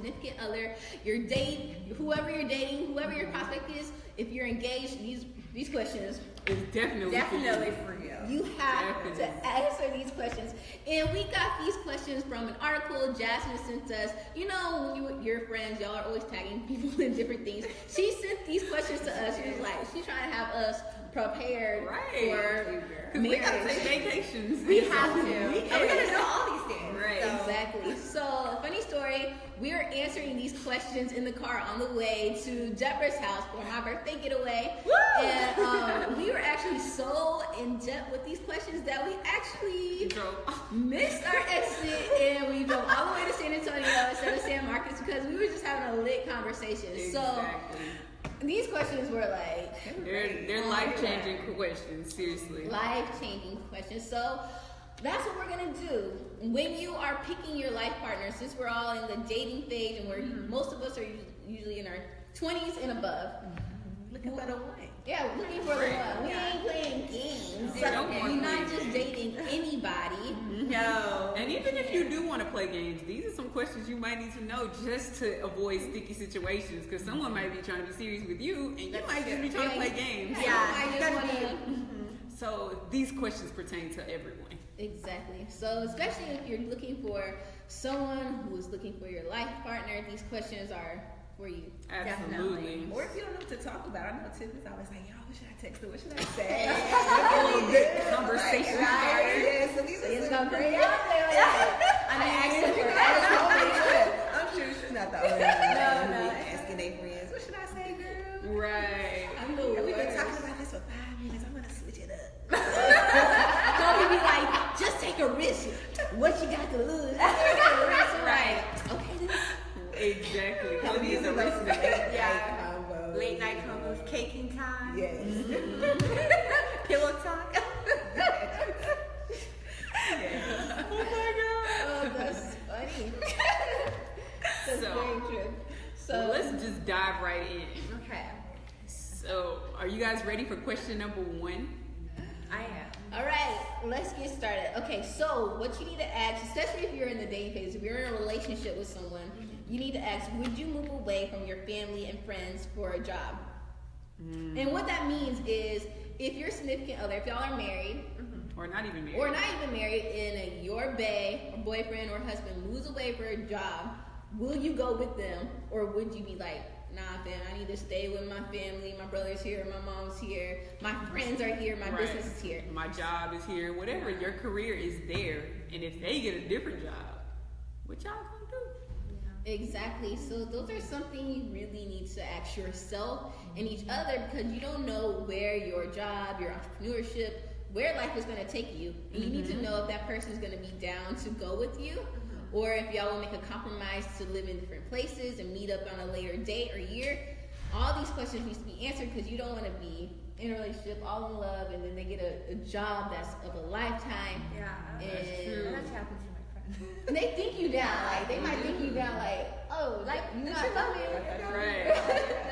significant other, your date, whoever you're dating, whoever your prospect is, if you're engaged, these questions is definitely for you. You have to answer these questions. And we got these questions from an article Jasmine sent us. You know, when your friends, y'all are always tagging people in different things. She sent these questions to us. She was like, she's trying to have us prepared for because we gotta take vacations. We have to. We gotta know all these things. Right. So. Exactly. So, funny story, we were answering these questions in the car on the way to Deborah's house for my birthday getaway. Woo! And we were actually so in depth with these questions that we actually missed our exit and we drove all the way to San Antonio instead of San Marcos because we were just having a lit conversation. Exactly. So these questions were like they're life-changing questions, seriously. Life-changing questions. So that's what we're gonna do. When you are picking your life partner, since we're all in the dating phase and we're most of us are usually in our 20s and above. Looking for the one. Yeah, we're looking for the one. We ain't playing games. We're not just dating anybody. No. And even if you do want to play games, these are some questions you might need to know just to avoid sticky situations. Because someone might be trying to be serious with you, and you might just be trying to play games. So these questions pertain to everyone. Exactly. So especially if you're looking for someone who is looking for your life partner, these questions are for you. Absolutely. Or if you don't know what to talk about, I know Tiff is always like, yo, what should I text her? What should I say? A little bit conversation. Yeah, so these are some great out there. I'm sure she's not the only one. No. Asking their friends, what should I say, girl? Right. We've been talking about this for 5 minutes. I'm gonna switch it up. Don't be like, just take a risk. What you got to lose? Right. Okay, then. Exactly. So these are like late night combos, caking time. Yes. Pillow talk. Oh my god. Oh, that's funny. That's very true. So let's just dive right in. Okay. So, are you guys ready for question number 1? I am. All right, let's get started. Okay, so what you need to ask, especially if you're in the dating phase, if you're in a relationship with someone, you need to ask, would you move away from your family and friends for a job? And what that means is, if your significant other, if y'all are married, or not even married, and your bae or boyfriend or husband moves away for a job, will you go with them, or would you be like, nah, fam, I need to stay with my family. My brother's here, my mom's here, my friends are here, my business is here. My job is here. Whatever, your career is there. And if they get a different job, what y'all gonna do? Exactly. So those are something you really need to ask yourself and each other, because you don't know where your job, your entrepreneurship, where life is going to take you. And you need to know if that person is going to be down to go with you, or if y'all will make a compromise to live in different places and meet up on a later date or year. All these questions need to be answered, because you don't want to be in a relationship, all in love, and then they get a job that's of a lifetime. Yeah, that's true. That's happened to my friend. And they think you down, like they might think you down, like, oh, like you not coming. Right.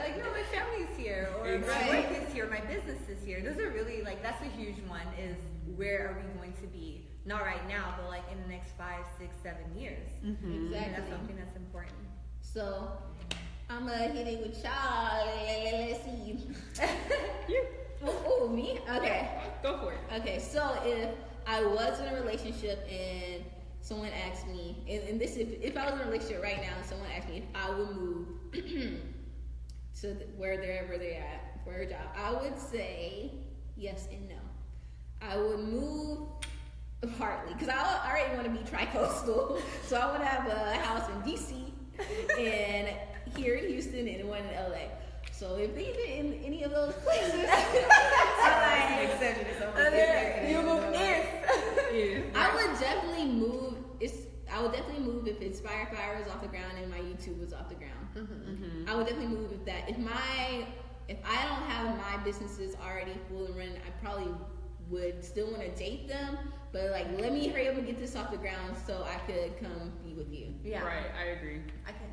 Like, no, my family's here, or my work is here, my business is here. Those are really, like, that's a huge one, is where are we going to be? Not right now, but like in the next 5, 6, 7 years. Exactly. And that's something that's important. So I'm gonna hit it with y'all. Let's see. You. Oh, me? Okay. Go for it. Okay, so if I was in a relationship and someone asked me, and this, if I was in a relationship right now and someone asked me if I would move to wherever they're at for a job, I would say yes and no. I would move partly because I already want to be tri-coastal, so I want to have a house in DC and here in Houston and one in LA. So if they in any of those places, You move I would definitely move. I would definitely move if Inspire Fire was off the ground and my YouTube was off the ground. I would definitely move if that. If I don't have my businesses already full and running, I probably would still want to date them. But like, let me hurry up and get this off the ground so I could come be with you. Yeah. Right. I agree. I can.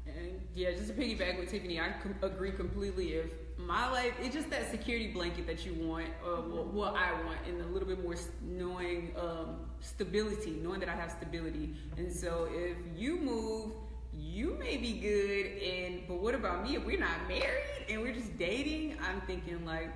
And yeah, just to piggyback with Tiffany, I agree completely. If my life, it's just that security blanket that you want, what I want, and a little bit more knowing stability, knowing that I have stability. And so if you move you may be good, but what about me? If we're not married and we're just dating, I'm thinking like,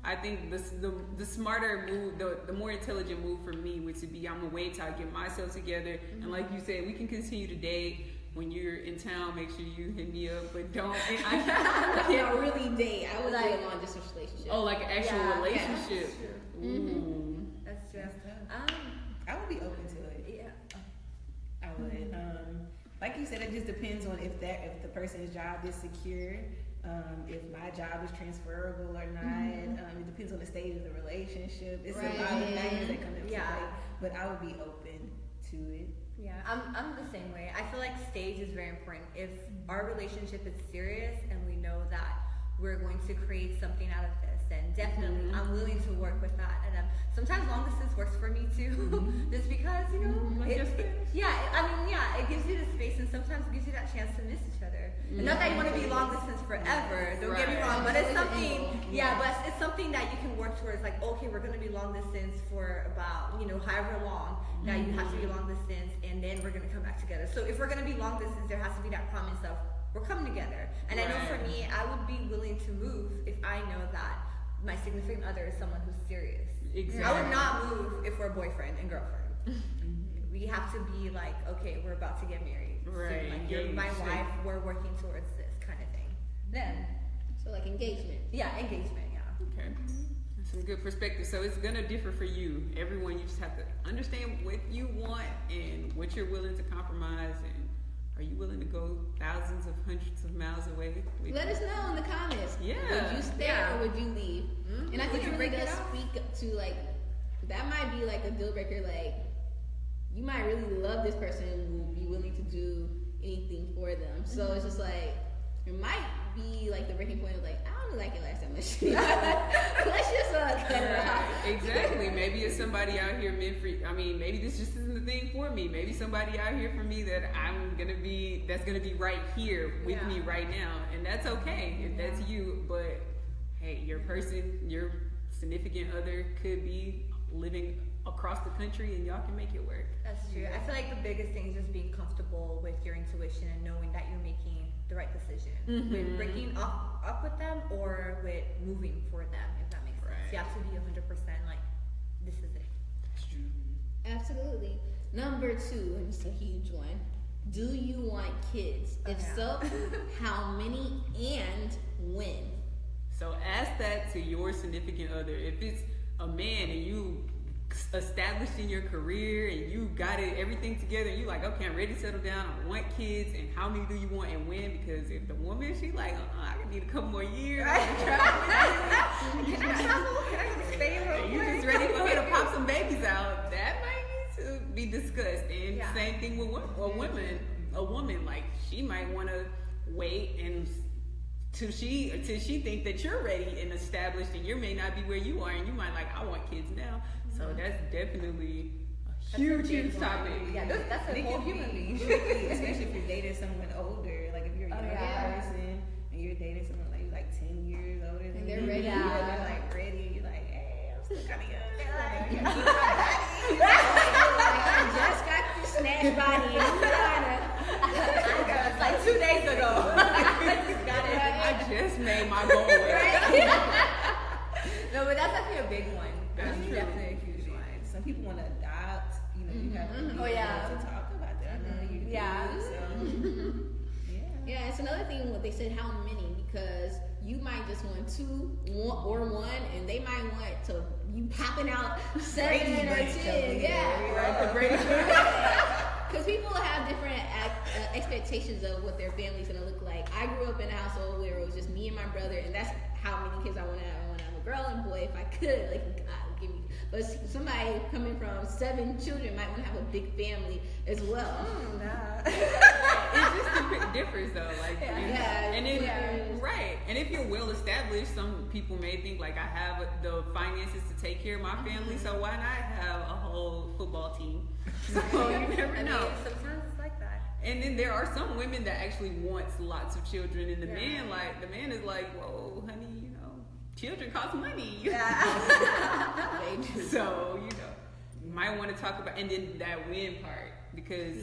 I think the smarter move, the more intelligent move for me would to be, I'm gonna wait till I get myself together, and like you said, we can continue to date. When you're in town, make sure you hit me up, but don't. I can't really date. I would like a long distance relationship. Oh, like an actual relationship. Yeah, Ooh. That's true. I would be open to it. Yeah, I would. Like you said, it just depends on if the person's job is secure, if my job is transferable or not. It depends on the stage of the relationship. It's a lot of factors that come into play. But I would be open to it. Yeah, I'm the same way. I feel like stage is very important. If our relationship is serious and we know that we're going to create something out of this, then definitely I'm willing to work with that. And sometimes long distance works for me too, just because it gives you the space, and sometimes it gives you that chance to miss each other. And not that you want to be long distance forever. Don't get me wrong, but it's something. But it's something that you can work towards. Like, okay, we're going to be long distance for about however long. Now you have to be long distance, and then we're going to come back together. So if we're going to be long distance, there has to be that promise of we're coming together. And I know for me, I would be willing to move if I know that my significant other is someone who's serious. Exactly. I would not move if we're boyfriend and girlfriend. We have to be like, okay, we're about to get married. Right. So, like, you're my wife, we're working towards this kind of thing. Then. So like engagement. Yeah, engagement, Okay. That's some good perspective. So it's going to differ for you. Everyone, you just have to understand what you want and what you're willing to compromise, and are you willing to go thousands of hundreds of miles away? Let us know in the comments. Yeah. Would you stay or would you leave? And I think it really does speak to like, that might be like a deal breaker. Like, you might really love this person and will be willing to do anything for them. So it's just like, it might be like the breaking point of like, I don't like it last time much. Let's just cut it out. Exactly. Maybe it's somebody out here meant for. I mean, maybe this just isn't the thing for me. Maybe somebody out here for me that that's gonna be right here with me right now, and that's okay if that's you. But hey, your significant other could be living across the country, and y'all can make it work. That's true. I feel like the biggest thing is just being comfortable with your intuition and knowing that you're making the right decision with breaking up with them or with moving for them, if that makes sense. You have to be 100% like, this is it. That's true. Absolutely. Number 2, and it's a huge one. Do you want kids? If so, how many and when? So ask that to your significant other. If it's a man and you established in your career and you got everything together and you like, okay, I'm ready to settle down, I want kids, and how many do you want and when? Because if the woman, she like, I need a couple more years, Can I travel? Can I stay real quick? You just ready for her to pop some babies out, that might need to be discussed. And same thing with a woman, like, she might want to wait and till she think that you're ready and established, and you may not be where you are, and you might like, I want kids now. So that's definitely a huge topic. Yeah, that's a whole human being. Especially if you're dating someone older. Like if you're a younger person and you're dating someone like 10 years older than they're you, ready. and they're like ready. You're like, hey, I'm still kind of young. I just got this snatch body. It's like 2 days ago. I just got it. I just made my goal. No, but that's actually a big one. That's definitely a huge one. Some people want to adopt. You have to be able to talk about that. I know you do. So, Yeah, it's another thing what they said, how many, because you might just want 2 or 1, and they might want to you popping out 7 or 10. Because people have different expectations of what their family's gonna look like. I grew up in a household where it was just me and my brother, and that's how many kids I want to have. I want to have a girl and boy if I could. Like, God, give me. But somebody coming from 7 children might want to have a big family as well. It just differs though. Like, and if you're well established, some people may think like, I have the finances to take care of my family, so why not have a whole football team? So you never know. Sometimes it's like that. And then there are some women that actually wants lots of children, and the man is like, whoa, honey, children cost money. So, you might want to talk about, and then that win part, because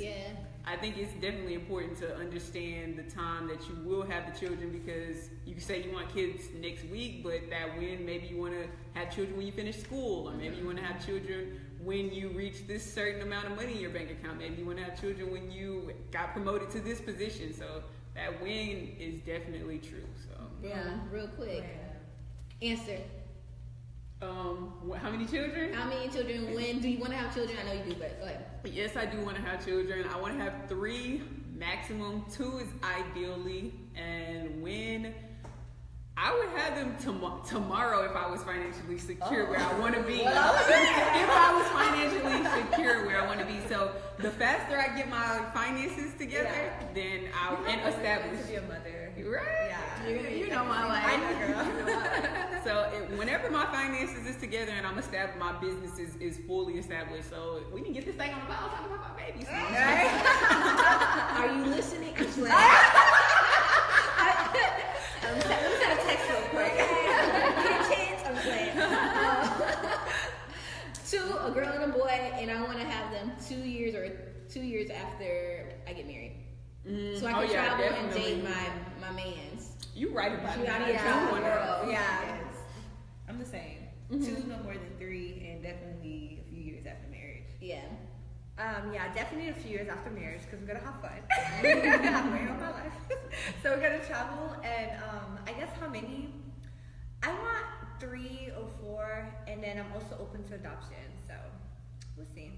I think it's definitely important to understand the time that you will have the children, because you say you want kids next week, but that when maybe you want to have children when you finish school, or maybe you want to have children when you reach this certain amount of money in your bank account. Maybe you want to have children when you got promoted to this position. So that when is definitely true. So real quick. Answer. How many children? How many children? When do you want to have children? I know you do, but go ahead. Yes, I do want to have children. I want to have 3, maximum 2 is ideally. And when I would have them tomorrow if I was financially secure where I want to be. If I was financially secure where I want to be. So the faster I get my finances together, then I'll establish. To be a mother. Right? Yeah. You know my life. I know, girl. So whenever my finances is together and I'm established, my business is fully established. So we can get this thing on the ball talking about babies. Right? Are you listening? I'm playing. I'm gonna text real quick. I'm playing. 2, a girl and a boy, and I want to have them 2 years after I get married. So I can travel and date my mans. You right about that. Yeah. Yes. I'm the same. 2, no more than 3, and definitely a few years after marriage. Yeah. Definitely a few years after marriage, because we're gonna have fun. I'm waiting on my life. So we're gonna travel, and I guess how many? I want 3 or 4, and then I'm also open to adoption. So we'll see.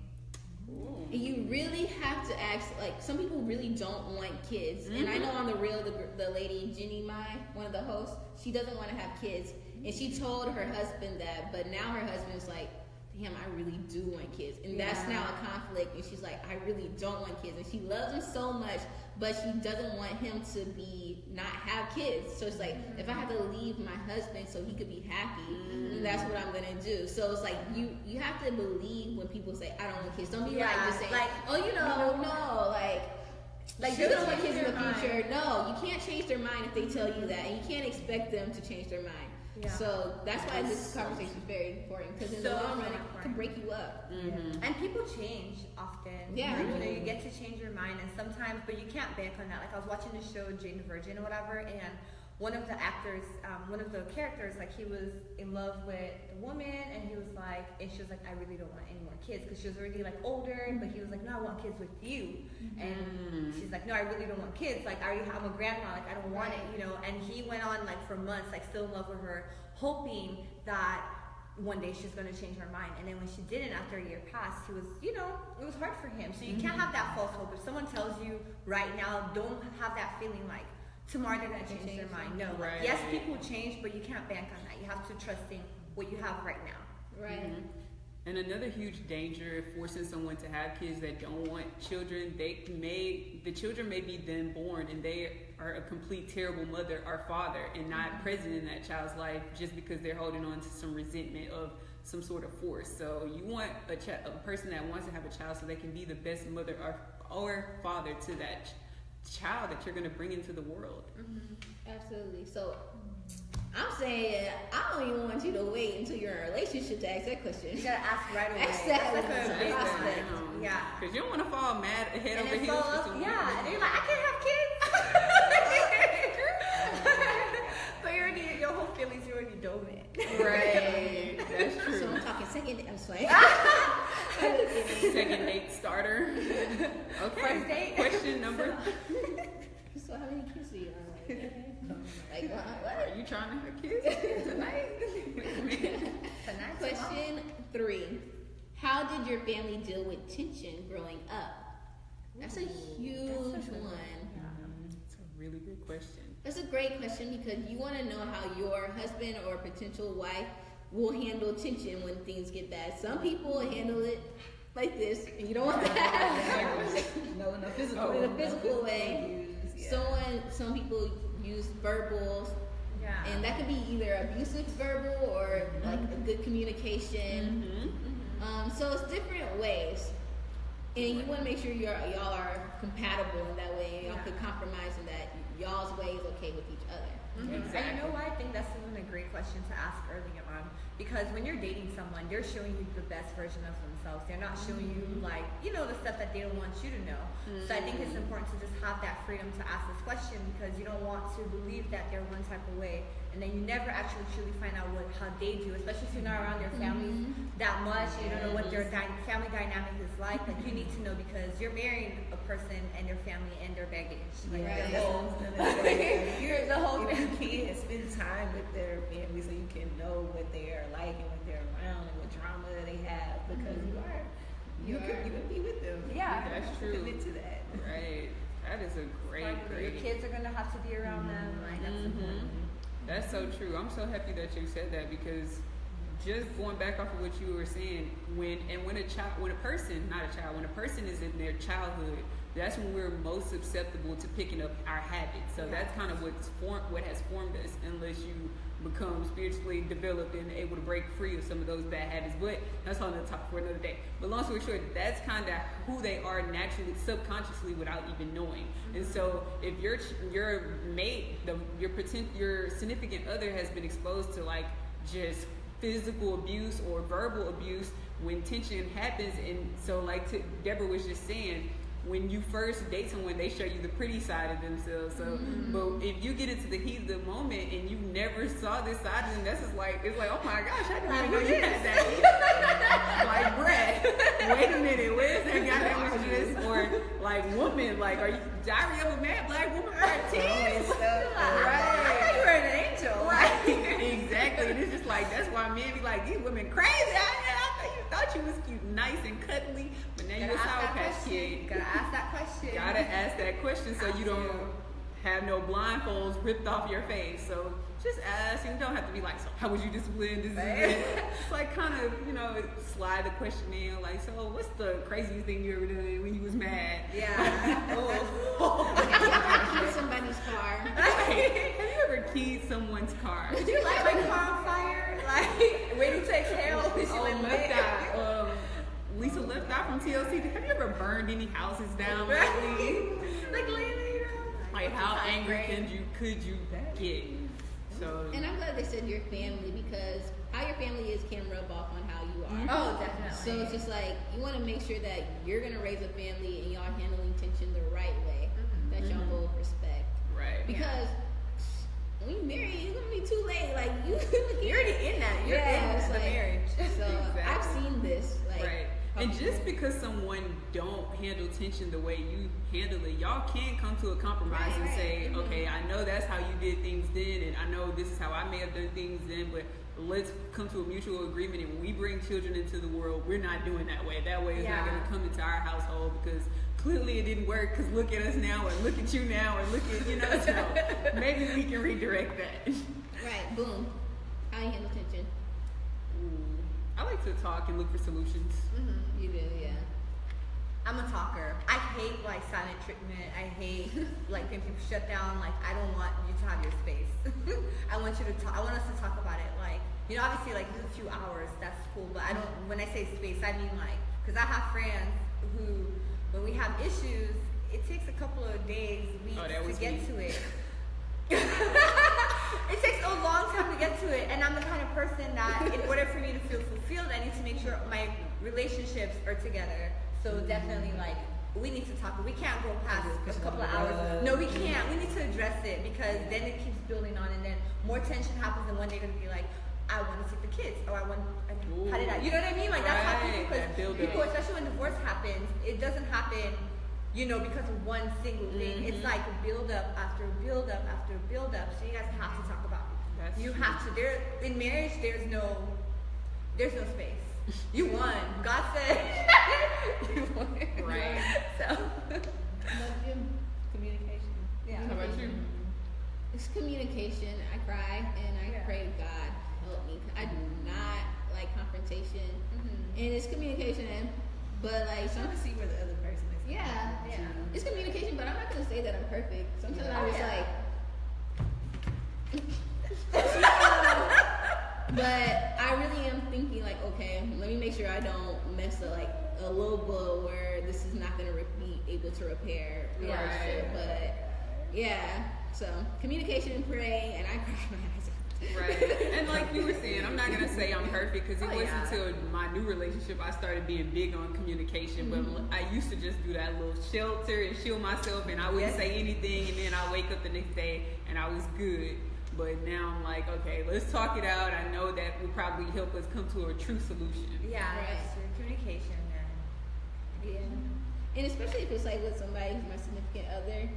Ooh. And you really have to ask, like, some people really don't want kids. And I know on the real, the lady, Jenny Mai, one of the hosts, she doesn't want to have kids. And she told her husband that, but now her husband's like, damn, I really do want kids. And that's now a conflict. And she's like, I really don't want kids. And she loves him so much, but she doesn't want him to not have kids. So it's like, if I have to leave my husband so he could be happy, then that's what I'm gonna do. So it's like, you have to believe when people say, I don't want kids. Don't be like just saying, like, oh, no, like you're gonna want kids in the future. No, you can't change their mind if they tell you that, and you can't expect them to change their mind. Yeah. So that's why this conversation is very important, because in the long run, it can break you up. And people change often. Yeah. Like, you get to change your mind, and sometimes, but you can't bank on that. Like, I was watching the show Jane the Virgin or whatever, and one of the actors, one of the characters, like, he was in love with the woman, and he was like, and she was like, I really don't want any more kids, because she was already like older, but he was like, no, I want kids with you. And she's like, no, I really don't want kids. Like, I'm a grandma, like, I don't want it, And he went on, like, for months, like, still in love with her, hoping that one day she's going to change her mind. And then when she didn't, after a year passed, he was, it was hard for him. So you can't have that false hope. If someone tells you right now, don't have that feeling like, tomorrow they're going to change their mind. No. Right. Yes, people change, but you can't bank on that. You have to trust in what you have right now. Right. And another huge danger of forcing someone to have kids that don't want children, the children may be then born and they are a complete terrible mother or father and not present in that child's life just because they're holding on to some resentment of some sort of force. So you want a person that wants to have a child so they can be the best mother or father to that child that you're going to bring into the world. Absolutely. So I'm saying I don't even want you to wait until you're in a relationship to ask that question. You gotta ask right away. Ask that like a big prospect. Yeah. Because you don't want to fall mad head over heels for someone. Yeah, and you're like, I can't have kids. So your whole feelings, you already dove in. Right. That's true. So I'm talking second date. I'm sorry. Second date starter. Okay. First date. Question number. So how many kids do you want? Like what? Are you trying to have kids tonight? Question 3. How did your family deal with tension growing up? That's a huge one. It's a really good question. That's a great question because you want to know how your husband or potential wife will handle tension when things get bad. Some people handle it like this, and you don't want that. No, in a physical, in a physical way. Some people use verbals, and that can be either abusive verbal or like a good communication. So it's different ways, and you want to make sure y'all are compatible in that way. Y'all can compromise in that y'all's way is okay with each other. Exactly. And you know why I think that's even a great question to ask earlier on, because when you're dating someone, they're showing you the best version of themselves. They're not showing you like, you know, the stuff that they don't want you to know. So I think it's important to just have that freedom to ask this question, because you don't want to believe that they're one type of way, and then you never actually truly find out how they do, especially if you're not around their families that much. You don't know what their family dynamic is like. Like, you need to know, because you're marrying a person and their family and their baggage. Like, You're the whole family. You can spend time with their family so you can know what they are like and what they're around and what drama they have, because you can be with them. Yeah, that's true. Commit to that. Right. That is a great. Your kids are gonna have to be around them. Like, that's important. That's so true. I'm so happy that you said that, because just going back off of what you were saying, when a person is in their childhood, that's when we're most susceptible to picking up our habits. So that's kind of what has formed us, unless you become spiritually developed and able to break free of some of those bad habits. But that's on the top for another day. But long story short, that's kind of who they are naturally, subconsciously, without even knowing. And so if your mate, your significant other has been exposed to like just physical abuse or verbal abuse, when tension happens, and so like Deborah was just saying, when you first date someone, they show you the pretty side of themselves. So, but if you get into the heat of the moment and you never saw this side of them, that's just like, it's like, oh my gosh, I didn't even know you had that. Like, Brad, wait a minute, where's that goddamn this? Or like, woman, like, are you Diary of a Mad Black Woman Part 10? I thought you were an angel. Right. Exactly. And it's just like, that's why men be like, these women crazy out here. I thought you was cute, nice and cuddly, but now you're a Sour Patch Kid. Gotta ask that question. Gotta ask that question so you don't have no blindfolds ripped off your face. So just ask, and you don't have to be like, so how was you disciplined? This is it. It's like kind of, slide the question in, like, so what's the craziest thing you ever done when you was mad? Yeah. Keyed somebody's car. Right. Have you ever keyed someone's car? Did you light my car on fire? Like, waiting to exhale? Left Eye. Lisa Left Eye from TLC. Have you ever burned any houses down lately? Like, later. Like, how angry could you get? So. And I'm glad they said your family, because how your family is can rub off on how you are. Oh, definitely. So it's just like, you want to make sure that you're going to raise a family and y'all handling tension the right way, that y'all both respect. Right. Because when you marry, it's going to be too late. Like, you're already in that. You're in the marriage. So Exactly. I've seen this. Like, right. And just because someone don't handle tension the way you handle it, y'all can come to a compromise and say, okay, I know that's how you did things then, and I know this is how I may have done things then, but let's come to a mutual agreement, and when we bring children into the world, we're not doing that way. That way is not going to come into our household, because clearly it didn't work, because look at us now, or look at you now, or look at, so maybe we can redirect that. Right, boom. How you handle tension? I like to talk and look for solutions. You do, yeah. I'm a talker. I hate like silent treatment. I hate like when people shut down. Like, I don't want you to have your space. I want you to talk. I want us to talk about it. Like, obviously like a few hours, that's cool. But I don't. When I say space, I mean like, because I have friends who, when we have issues, it takes a couple of days, weeks to get to it. It takes a long time to get to it, and I'm the kind of person that in order for me to feel fulfilled, I need to make sure my relationships are together. So definitely, like, we need to talk. We can't go past a couple of hours. No, we can't. We need to address it, because then it keeps building on, and then more tension happens, and one day they're gonna be like, I want to take the kids, or how did I? You know what I mean? Like, that's how people, especially when divorce happens, it doesn't happen, because of one single thing. It's like build up after build up after build up. So you guys have to talk about it. You have to. In marriage, there's no space. You won. God said you won. Right. So. Communication. Yeah. How about you? It's communication. I cry and I pray to God, help me. I do not like confrontation. And it's communication, but like Trying to see where the other person is. yeah. It's communication, but I'm not gonna say that I'm perfect. Sometimes I was like, but I really am thinking like, okay, let me make sure I don't mess up like a low blow where this is not gonna be able to repair the relationship. But Yeah. So communication and pray, and I cry my eyes out. Right. And like you were saying, I'm not gonna say I'm perfect because it wasn't until my new relationship I started being big on communication. But I used to just do that little shelter and shield myself, and I wouldn't say anything, and then I wake up the next day and I was good. But now I'm like, okay, let's talk it out. I know that will probably help us come to a true solution. Yeah, that's true. Communication, man. Yeah. And especially if it's like with somebody who's my significant other.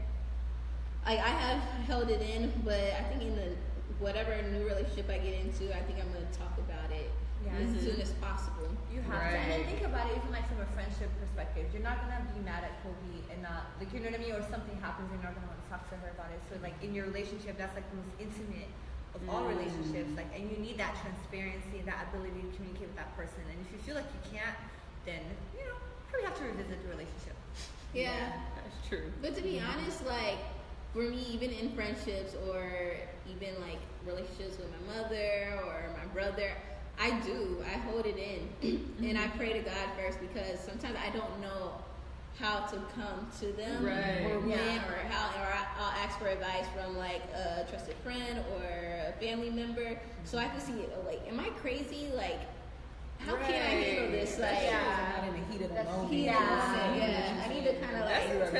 Like I have held it in, but I think in the whatever new relationship I get into, I think I'm gonna talk about it as soon as possible. You have to. And then think about it even like from a friendship perspective. You're not gonna be mad at Kobe and not like, you know what I mean, or something happens and you're not gonna want to talk to her about it. So like in your relationship, that's like the most intimate of all relationships. Like, and you need that transparency and that ability to communicate with that person. And if you feel like you can't, then you know probably have to revisit the relationship. Yeah, that's true. But to be honest, like for me, even in friendships or even like relationships with my mother or my brother, I hold it in and I pray to God first, because sometimes I don't know how to come to them or when or how, or I'll ask for advice from like a trusted friend or a family member, so I can see it. Like, am I crazy? Like, how can I handle this? Like, not in the heat of the moment. I need to kind of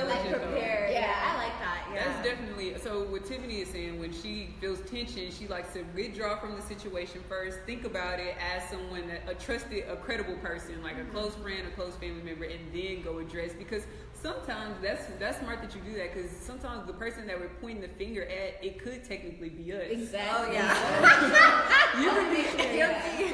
like prepare. Yeah, I like that. Yeah. That's definitely, so what Tiffany is saying, when she feels tension, she likes to withdraw from the situation first, think about it as someone that, a trusted, a credible person, like a close friend, a close family member, and then go address, because sometimes that's smart that you do that, because sometimes the person that we're pointing the finger at, it could technically be us. Exactly. Oh, yeah. You can be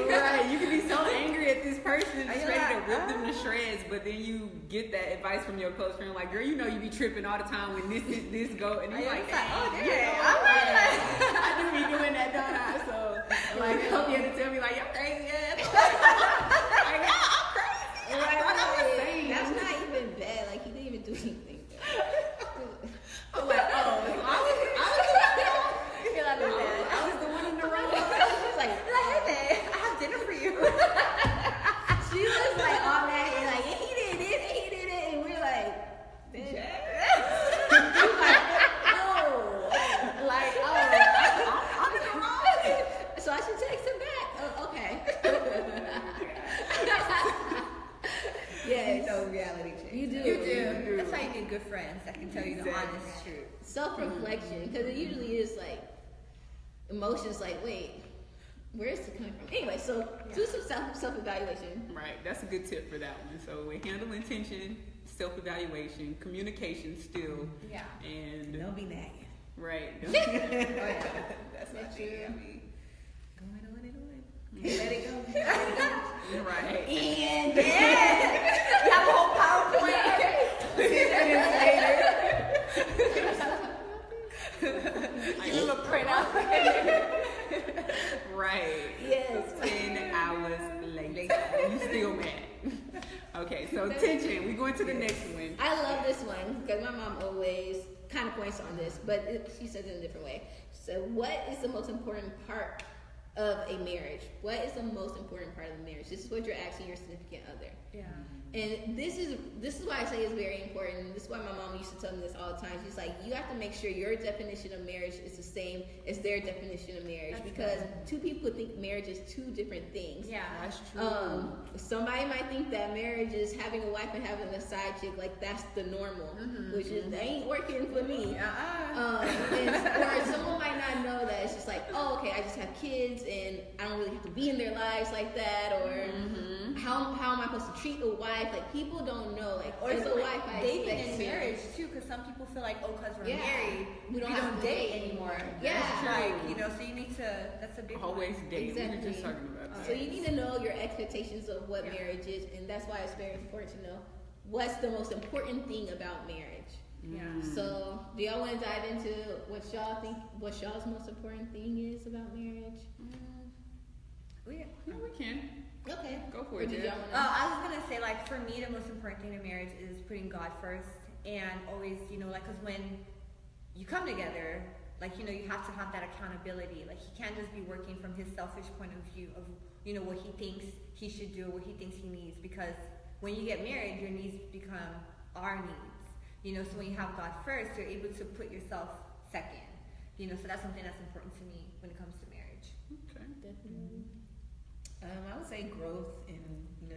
right. You can be so angry at this person, just ready to rip them to shreds, but then you get that advice from your close friend, like, girl, you know you be tripping all the time when this go, and you're like, oh, I do be doing that, don't I? So, like, I hope you had to tell me, like, you're crazy ass. Like, yeah, I'm crazy. I thought I was saying. That's not even bad. Like, he didn't even do anything. I'm like, I was the one in the wrong. She's like, hey, babe, I have dinner for you. she was like all that, and like, and he did this, and he did it, and we're like, so I should text him back. Oh, okay. Yes. No reality check. You do. You do. That's how you get good friends that can tell you the honest truth. Self-reflection, because it usually is like emotions. Like, wait, where is it coming from? Anyway, so do some self-evaluation. Right, that's a good tip for that one. So we handle intention, self-evaluation, communication still. Yeah. And Don't be nagging. right. That's not true. Going on and on. Let it go. Right. And You have a whole PowerPoint. 10 minutes I give a printout. Right. yes. 10 hours later. You still mad. Okay, so tension. We going to the next one. I love this one because my mom always kind of points on this, but she says it in a different way. So, what is the most important part of a marriage? What is the most important part of the marriage? This is what you're asking your significant other. Yeah. And this is why I say it's very important. This is why my mom used to tell me this all the time. She's like, you have to make sure your definition of marriage is the same as their definition of marriage. That's because two people think marriage is two different things. Yeah, that's true. Somebody might think that marriage is having a wife and having a side chick, like that's the normal, which is that ain't working for me. Or someone might not know that it's just like, oh, okay, I just have kids and I don't really have to be in their lives like that, or how am I supposed to treat a wife? Like, people don't know, like, or as a wife, I dating expect and marriage too, because some people feel like, oh, because we're married, we don't date anymore. Yeah, like, you know, so you need to. That's a big always date. Exactly. We were just talking about that. So you need to know your expectations of what marriage is, and that's why it's very important to know what's the most important thing about marriage. Yeah. So, do y'all want to dive into what y'all think? What y'all's most important thing is about marriage? No, we can. Okay, go for it. I was gonna say, like, for me, the most important thing in marriage is putting God first, and always, you know, like, because when you come together, like, you know, you have to have that accountability. Like, he can't just be working from his selfish point of view of, you know, what he thinks he should do, what he thinks he needs. Because when you get married, your needs become our needs. So when you have God first, you're able to put yourself second. So that's something that's important to me when it comes to marriage. Okay. Definitely. I would say growth and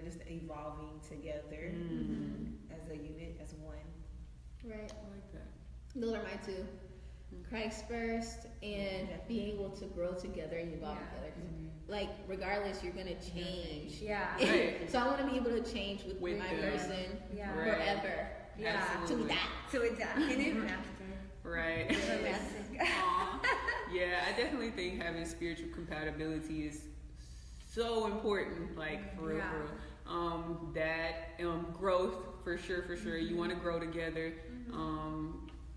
just evolving together as a unit, as one. Right. I like that. Those are mine too. Christ first, and being able to grow together and evolve together. Like, regardless, you're gonna change. Yeah. Right. So I want to be able to change with my person forever. Yeah. To that. To it down. And even after. Right. Yeah, I definitely think having spiritual compatibility is so important. Like, for real, for real. That growth, for sure. You want to grow together.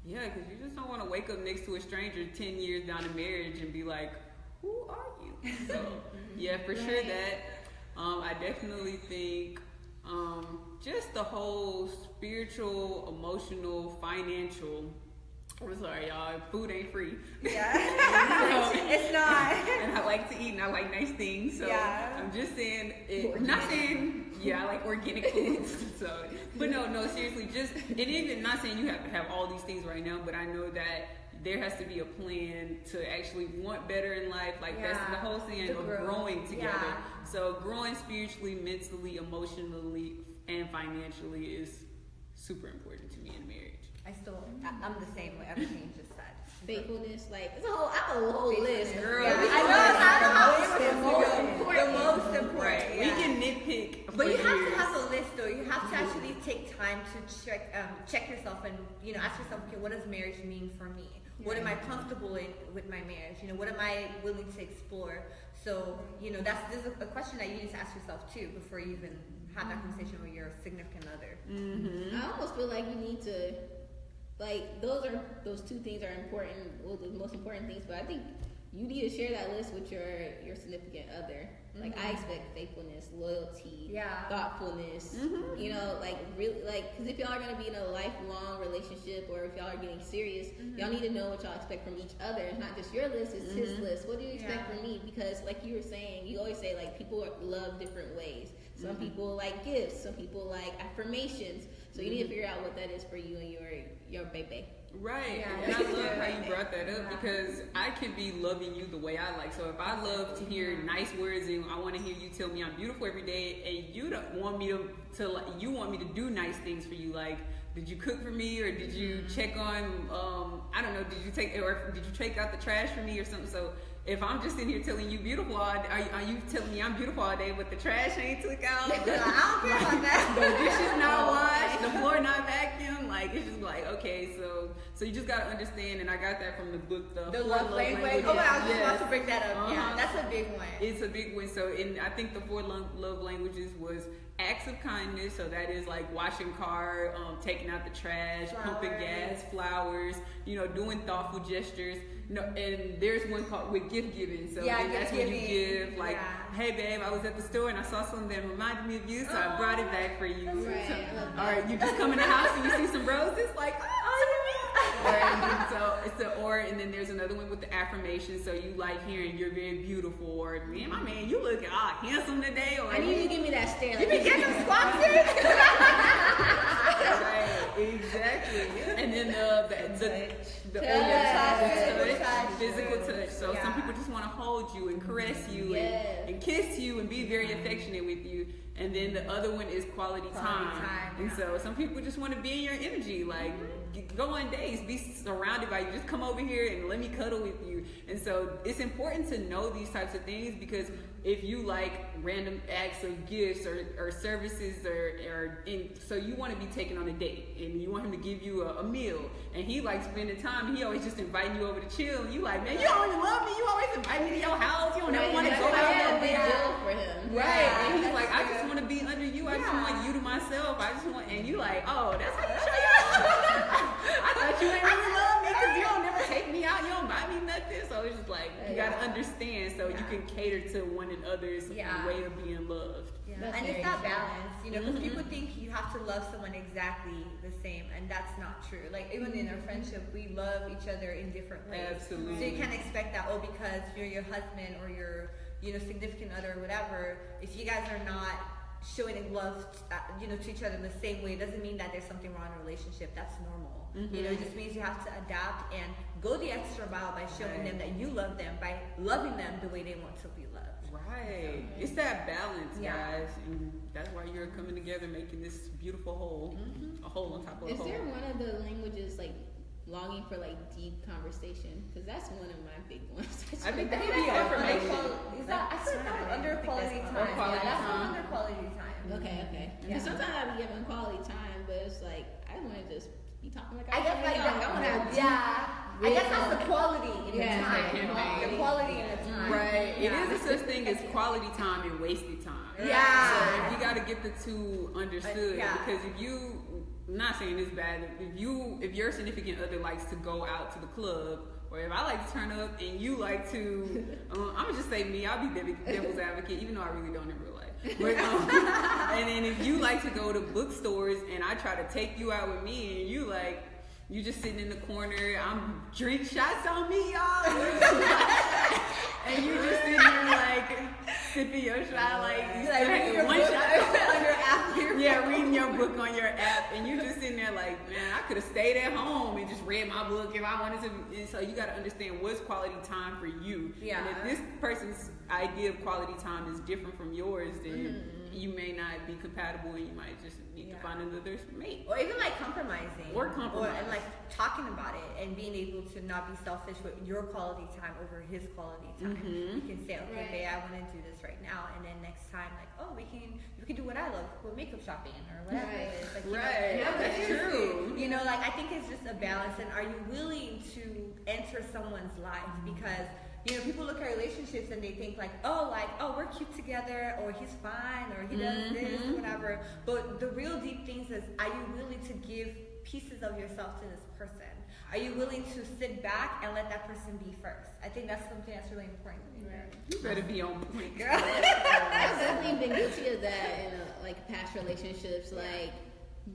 Yeah, because you just don't want to wake up next to a stranger 10 years down in marriage and be like, who are you? So, yeah, for sure that. I definitely think just the whole spiritual, emotional, financial. I'm sorry, y'all. Food ain't free. Yeah, it's not. And I like to eat, and I like nice things. So I'm just saying, I like organic foods. So, but no, seriously, and even not saying you have to have all these things right now, but I know that there has to be a plan to actually want better in life. Like that's the whole thing of growing together. Yeah. So growing spiritually, mentally, emotionally, and financially is super important to me in marriage. I'm the same way everything you just said. Faithfulness, like it's I have a whole list, girl. Yeah, I know the most important. We can nitpick, but you have to have a list, though. You have to actually take time to check yourself and ask yourself, okay, what does marriage mean for me? What am I comfortable in with my marriage? What am I willing to explore? So this is a question that you need to ask yourself too before you even have that conversation with your significant other. I almost feel like you need to. Like those two things are important, the most important things. But I think you need to share that list with your significant other. Like I expect faithfulness, loyalty, thoughtfulness. Like really, like because if y'all are gonna be in a lifelong relationship, or if y'all are getting serious, y'all need to know what y'all expect from each other. It's not just your list; it's his list. What do you expect from me? Because like you were saying, you always say like people love different ways. Some people like gifts. Some people like affirmations. So you need to figure out what that is for you and your baby. Right. And I love how you brought that up because I could be loving you the way I like. So if I love to hear nice words and I want to hear you tell me I'm beautiful every day, and you don't want me you want me to do nice things for you, like did you cook for me, or did you check on I don't know, did you take out the trash for me or something? So if I'm just sitting here telling you beautiful all day, are you telling me I'm beautiful all day, but the trash ain't took out? I don't care about that. The dishes not washed, the floor not vacuumed. Like it's just like okay, so you just gotta understand, and I got that from the book, the love language. Oh, I was just about to bring that up. Yeah, that's a big one. It's a big one. So, I think the 4 love languages was acts of kindness. So that is like washing car, taking out the trash, pumping gas, flowers. Doing thoughtful gestures. No, and there's one called with gift giving. So that's when you give like, hey babe, I was at the store and I saw something that reminded me of you, so I brought it back for you. Right. So, or you just come in the house and you see some roses, like, and then there's another one with the affirmation. So you like hearing you're very beautiful, or man, my man, you look handsome today. Or I need you to give me that stare. You been getting them squats in? Right, exactly. And then the physical touch. So some people just want to hold you and caress you and kiss you and be very affectionate with you. And then the other one is quality time. And so some people just want to be in your energy, like go on dates, be surrounded by you, just come over here and let me cuddle with you. And so it's important to know these types of things, because if you like random acts of gifts or services so you want to be taken on a date and you want him to give you a meal, and he likes spending time and he always just inviting you over to chill, and you like, man, you don't even love me, you always invite me to your house, you don't ever want to go out. A big deal for him. Right. And he's like, I just want to be under you, I just want you to myself, and you like, oh, that's how you show your I thought you ain't really love me because you don't never take me out, you don't buy me nothing. So it's just like you gotta understand so you can cater to one another's way of being loved. And it's that balance, because people think you have to love someone exactly the same, and that's not true. Like even in our friendship, we love each other in different ways. Absolutely. So you can't expect that because you're your husband or your significant other or whatever, if you guys are not showing love, to each other in the same way, doesn't mean that there's something wrong in a relationship. That's normal. It just means you have to adapt and go the extra mile by showing them that you love them, by loving them the way they want to be loved. Right. It's that balance, guys. And that's why you're coming together, making this beautiful whole, a whole on top of a whole. Is there one of the languages like longing for like deep conversation? Because that's one of my big ones. I think that I could think be that's affirmation. I feel like that's under quality time. That's under quality time. Okay. Because sometimes I be giving quality time, but it's like I want to just be talking like I guess like I guess that's the quality in the time. The quality in the time. Right. It is a such thing as quality time and wasted time. Yeah. So you got to get the two understood because if you, I'm not saying it's bad, if your significant other likes to go out to the club, or if I like to turn up and you like to, I'm gonna just say me, I'll be devil's advocate, even though I really don't in real life. But, and then if you like to go to bookstores and I try to take you out with me and you just sitting in the corner, I'm drink shots on me, y'all. And you just sitting there like sipping your shot, like one shot on your app. Reading your book on your app, and you just sitting there like, man, I could have stayed at home and just read my book if I wanted to. And so you got to understand what's quality time for you. Yeah. And if this person's idea of quality time is different from yours, then you may not be compatible, and you might just need to find another mate. Or even like compromising. And like talking about it and being able to not be selfish with your quality time over his quality time. You can say, okay, babe, I want to do this right now, and then next time, like, oh, we can do what I love, go makeup shopping or whatever it is. Like, that's true. Like I think it's just a balance, and are you willing to enter someone's life? Because people look at relationships and they think like, oh, we're cute together, or he's fine, or he does this, whatever. But the real deep things is, are you willing to give pieces of yourself to this person? Are you willing to sit back and let that person be first? I think that's something that's really important. You better be on point, girl. I've definitely been guilty of that in past relationships, like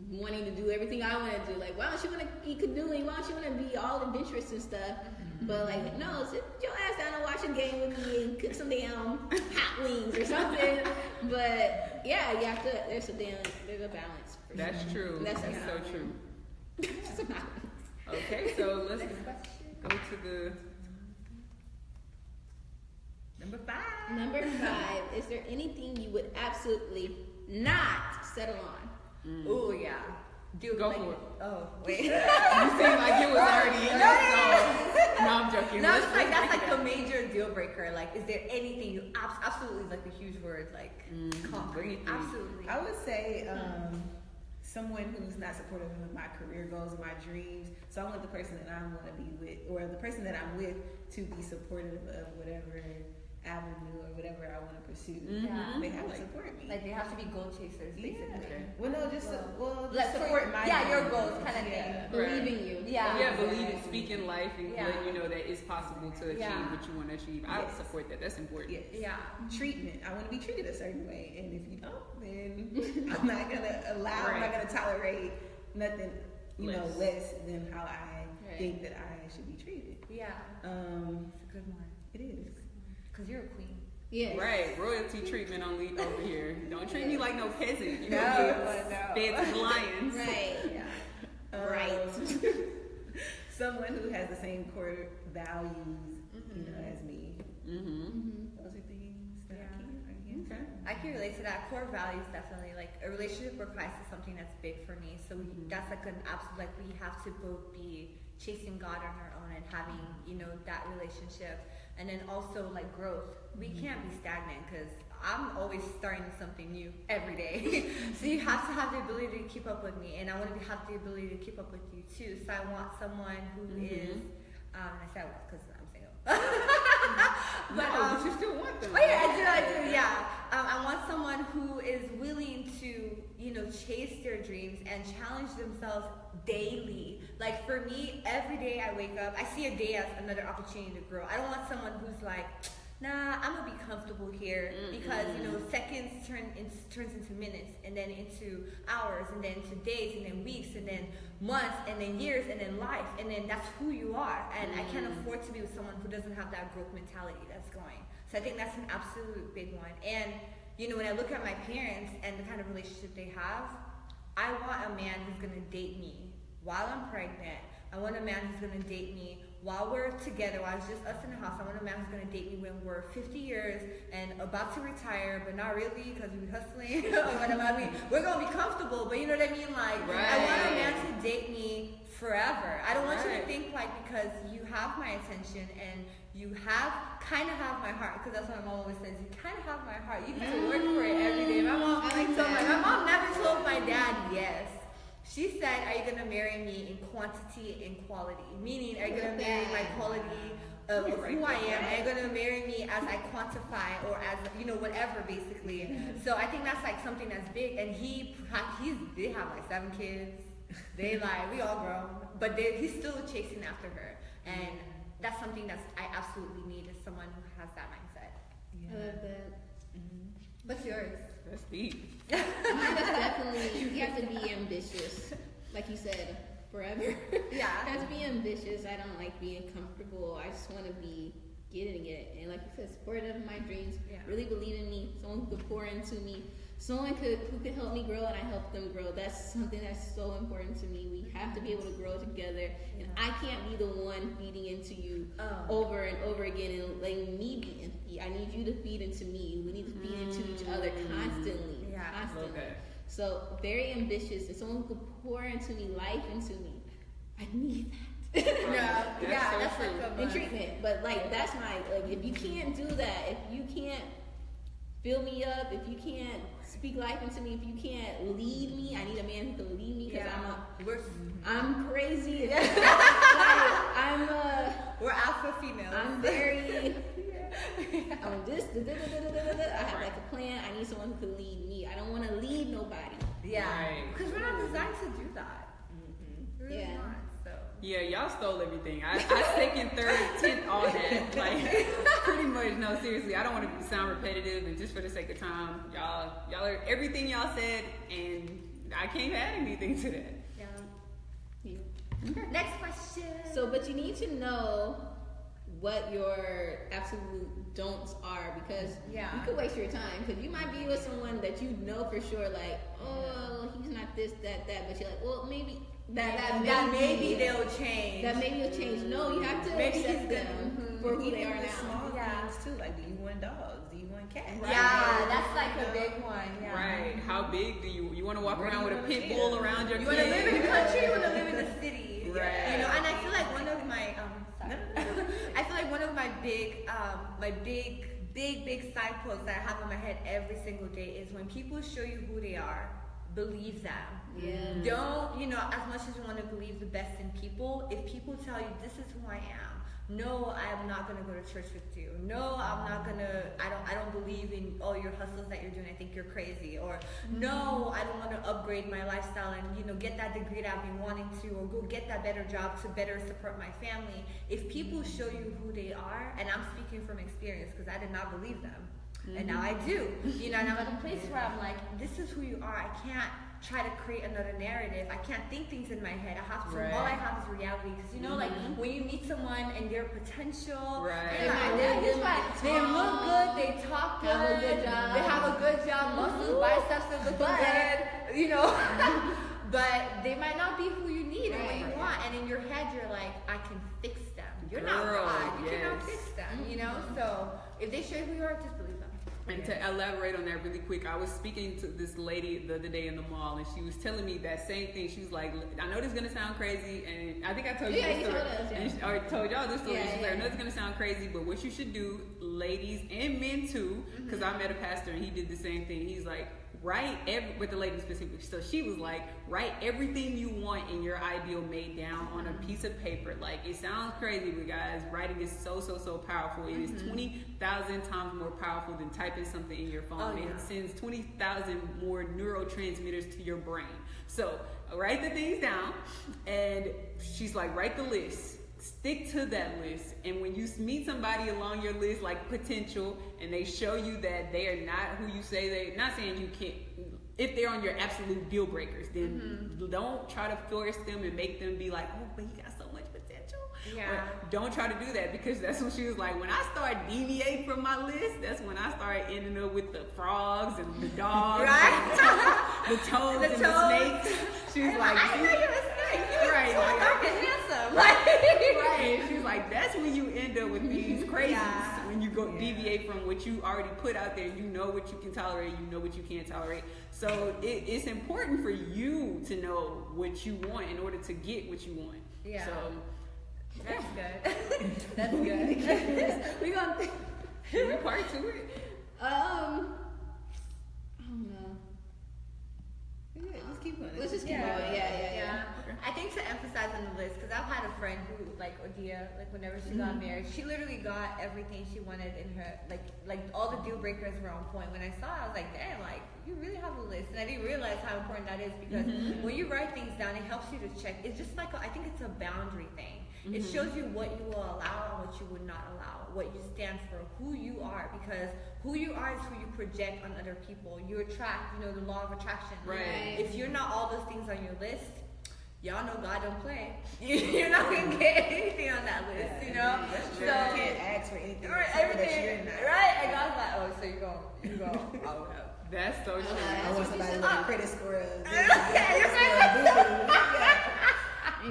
wanting to do everything I want to do. Like, why don't you want to be canoeing? Why don't you want to be all adventurous and stuff? But like, no, sit your ass down and watch a game with me and cook some damn hot wings or something. But yeah, you have to. There's a balance. That's true. That's so true. It's a balance. Okay, so let's go to the number 5. Number 5. Is there anything you would absolutely not settle on? Oh yeah. Go for it. Oh wait. You seem like it was already in your song. No, I'm joking. No, it's like that's like a major deal breaker. Like, is there anything you absolutely is like a huge word, like concrete? Absolutely. I would say someone who's not supportive of my career goals and my dreams. So I want the person that I want to be with, or the person that I'm with, to be supportive of whatever avenue or whatever I want to pursue. They have to support me. Like, they have to be goal chasers, basically. Well, no, just like support my your goals kind of thing. Believing you. Believing, speaking life, and letting you know that it's possible to achieve what you want to achieve. I would support that. That's important. Treatment. I want to be treated a certain way, and if you don't, then I'm not gonna allow. I'm not gonna tolerate nothing, less than how I think that I should be treated. Yeah. It's a good one. It is. Because you're a queen. Yeah. Right. Royalty treatment only over here. Don't treat me like no peasant. You no. Fed to the lions. Right. Yeah. Right. Someone who has the same core values, as me. Those are things that I can relate to that. Core values, definitely. Like, a relationship or Christ is something that's big for me. So that's like an absolute, like, we have to both be chasing God on our own and having, that relationship. And then also, like, growth. We can't be stagnant, because I'm always starting something new every day. So you have to have the ability to keep up with me, and I want to have the ability to keep up with you too. So I want someone who is, I said because I'm single. But you still want them. Oh yeah, I do, yeah. I want someone who is willing to, chase their dreams and challenge themselves daily. Like, for me, every day I wake up, I see a day as another opportunity to grow. I don't want someone who's like, nah, I'm gonna be comfortable here, because seconds turns into minutes, and then into hours, and then into days, and then weeks, and then months, and then years, and then life, and then that's who you are. And I can't afford to be with someone who doesn't have that growth mentality that's going. So I think that's an absolute big one. And you know, when I look at my parents and the kind of relationship they have, I want a man who's gonna date me while I'm pregnant. I want a man who's gonna date me while we're together, while it's just us in the house. I want a man who's gonna date me when we're 50 years and about to retire, but not really because we're hustling. We're gonna be comfortable, but you know what I mean? Like, I want a man to date me forever. I don't want you to think like because you have my attention and you kind of have my heart, because that's what my mom always says. You kind of have my heart. You need to work for it every day. My mom never told my dad yes. She said, "Are you gonna marry me in quantity and quality?" Meaning, are you gonna marry my quality of who I am? Are you gonna marry me as I quantify or as, you know, whatever, basically? So I think that's like something that's big. And they have like 7 kids. They like, we all grown, but he's still chasing after her, and that's something I absolutely need, is someone who has that mindset. I love that. What's yours? That's deep. Mine is definitely, you have to be ambitious, like you said, forever. Yeah. You have to be ambitious. I don't like being comfortable. I just want to be getting it, and like you said, supportive of my dreams. Really believe in me. Someone who could pour into me. Someone who could help me grow, and I help them grow. That's something that's so important to me. We have to be able to grow together, and I can't be the one feeding into you over and over again and letting me be empty. I need you to feed into me. We need to feed into each other constantly. Constantly. Okay. So very ambitious, and someone who could pour into me, life into me. I need that. That's like and treatment. But like that's my, like, if you can't do that, if you can't fill me up, if you can't speak life into me, if you can't lead me, I need a man who can lead me, because I'm crazy. We're alpha females. I'm very I'm this I have like a plan. I need someone who can lead me. I don't want to lead nobody. Because we're not designed to do that. We're really not. Yeah, y'all stole everything. I second, third, 10th, all that. Like, pretty much, no, seriously, I don't want to sound repetitive, and just for the sake of time, y'all are everything y'all said, and I can't add anything to that. Okay. Next question. So, but you need to know what your absolute don'ts are, because you could waste your time, because you might be with someone that you know for sure, like, oh, he's not this, that, but you're like, well, maybe maybe they'll change. That maybe will change. No, you have to accept them for who they are now. Small things too, like, do you want dogs? Do you want cats? That's like a big one. Right. How big do you want to walk around with a pit bull around your kid? You want to live in the country, you want to live in the city. Right. You know, and I feel like one of my I feel like one of my big signposts that I have in my head every single day is when people show you who they are, believe them. Don't, you know, as much as you want to believe the best in people, if people tell you this is who I am, no, I'm not gonna go to church with you. No, I'm not gonna. I don't believe in all your hustles that you're doing. I think you're crazy. Or no, I don't want to upgrade my lifestyle and get that degree that I've been wanting to, or go get that better job to better support my family. If people show you who they are, and I'm speaking from experience because I did not believe them, and now I do. You know, and I'm at a place where I'm like, this is who you are. I can't try to create another narrative. I can't think things in my head. I have to. All I have is reality. Because you know, like when you meet someone and their potential, they look good, they talk good, they have a good job, muscles, biceps are looking good, you know. But they might not be who you need or what you want. And in your head, you're like, I can fix them. You're not God. You cannot fix them. You know. So if they show you who you are, just believe them. And to elaborate on that really quick, I was speaking to this lady the other day in the mall, and she was telling me that same thing. She was like, I know this is going to sound crazy, and I think I told you this story. I told y'all this story. She's like, I know it's going to sound crazy, but what you should do, ladies and men too, because I met a pastor, and he did the same thing. He's like, with the lady specifically. So she was like, write everything you want in your ideal made down on a piece of paper. Like, it sounds crazy, but guys, writing is so powerful. It is 20,000 times more powerful than typing something in your phone. It sends 20,000 more neurotransmitters to your brain. So write the things down, and she's like, write the list. Stick to that list, and when you meet somebody along your list, like potential, and they show you that they are not who you say they're not, saying you can't, if they're on your absolute deal breakers, then don't try to force them and make them be like, oh, but you got so much potential. Don't try to do that, because that's when she was like, when I start deviating from my list, that's when I start ending up with the frogs and the dogs, and the toads and the snakes. She was like, I know you're a snake. You're right, so like, dark and handsome. right. She's like, that's when you end up with these crazies, when you go deviate from what you already put out there. You know what you can tolerate, you know what you can't tolerate. So it's important for you to know what you want in order to get what you want. Yeah. So that's good. That's good. We're gonna we part to it. I don't know. Yeah, just keep going. Let's just keep going. Yeah. I think to emphasize on the list, because I've had a friend who, like Odia, like whenever she got married, she literally got everything she wanted in her, like all the deal breakers were on point. When I saw it, I was like, damn, like you really have a list. And I didn't realize how important that is, because when you write things down, it helps you to check. It's just like, I think it's a boundary thing. It shows you what you will allow and what you would not allow, what you stand for, who you are, because who you are is who you project on other people. You attract, the law of attraction. Right. If you're not all those things on your list, y'all know God don't play. You're not gonna get anything on that list, That's true. So, you can't ask for anything. Right, everything, right? And God's like, oh, so you go. Oh no. That's so true. I want somebody with a credit score of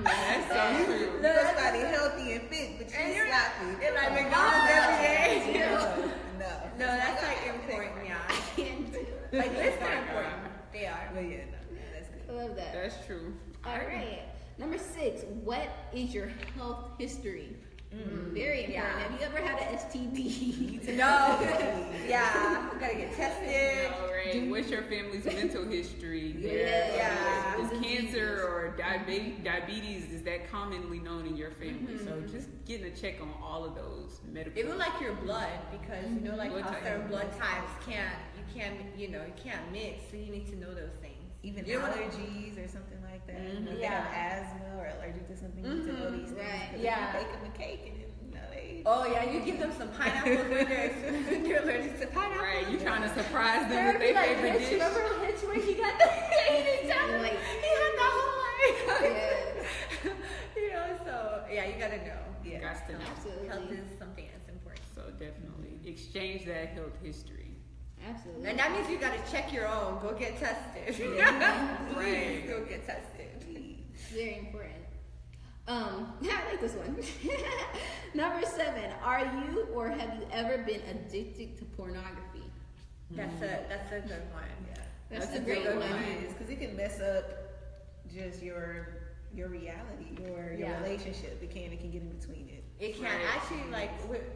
That's so true. somebody healthy and fit, but you're sloppy. And like McDonald's every day. No, that's like important, yeah. I can't do it. Like lists are important. They are. But yeah, no, that's good. I love that. That's true. All right. Number 6. What is your health history? Very important. Yeah. Have you ever had an STD? No. Yeah. You gotta get tested. All right. What's your family's mental history? Yeah. Is cancer or diabetes, is that commonly known in your family? So just getting a check on all of those medical. Even like your blood, because like Blood how type. certain blood types you can't mix, so you need to know those things. Even You know what- allergies or something like that. If they Yeah. have asthma or allergic to something, you need to know these things. Right. 'Cause Yeah. if you bake them a cake and they. Oh yeah, you give them some pineapples when you're allergic to pineapple. Right, you trying to surprise them They're with their like, favorite Hitch, dish. remember Hitch when he got the he had the whole so yeah, you gotta know. Yeah. Got to know. Absolutely. Health is something that's important. So definitely exchange that health history. Absolutely. And that means you gotta check your own. Go get tested. Right. Go get tested. Very important. I like this one. Number 7. Are you or have you ever been addicted to pornography? That's a good one. Yeah. That's a a great good one. because it can mess up just your reality or your relationship. It can get in between it. It can actually, like,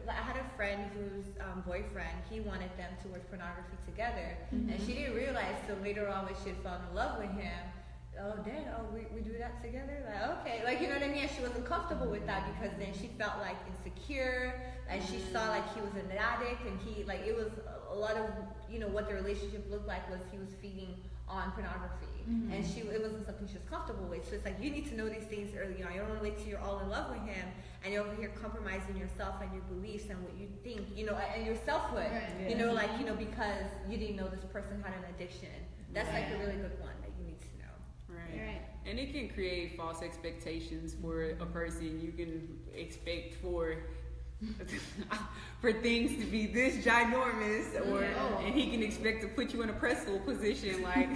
I had a friend whose boyfriend, he wanted them to watch pornography together, and she didn't realize till later on when she had fallen in love with him. Oh, Dad, we do that together? Like, okay. Like, you know what I mean? And she wasn't comfortable with that because then she felt, like, insecure, and she saw, like, he was an addict, and he, like, it was a lot of, what the relationship looked like was he was feeding on pornography. And it wasn't something she was comfortable with. So it's like, you need to know these things early on. You don't want to wait till you're all in love with him, and you're over here compromising yourself and your beliefs and what you think, and your selfhood, Right. because you didn't know this person had an addiction. That's like a really good one that you need to know. Right. And it can create false expectations for a person. You can expect for things to be this ginormous, and he can expect to put you in a pretzel position, like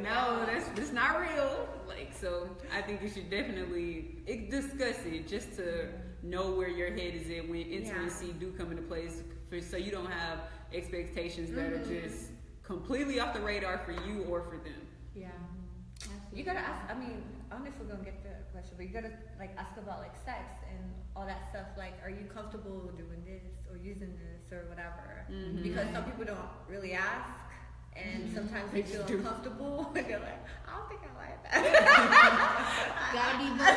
no, that's not real. Like, so I think you should definitely discuss it just to know where your head is at when intimacy do come into place, so you don't have expectations that are just completely off the radar for you or for them. Yeah. You gotta ask, I don't know if we're gonna get the question, but you gotta ask about sex and all that stuff. Like, are you comfortable doing this or using this or whatever? Because some people don't really ask, and sometimes they feel uncomfortable and they're like, I don't think I like that. Gotta be good.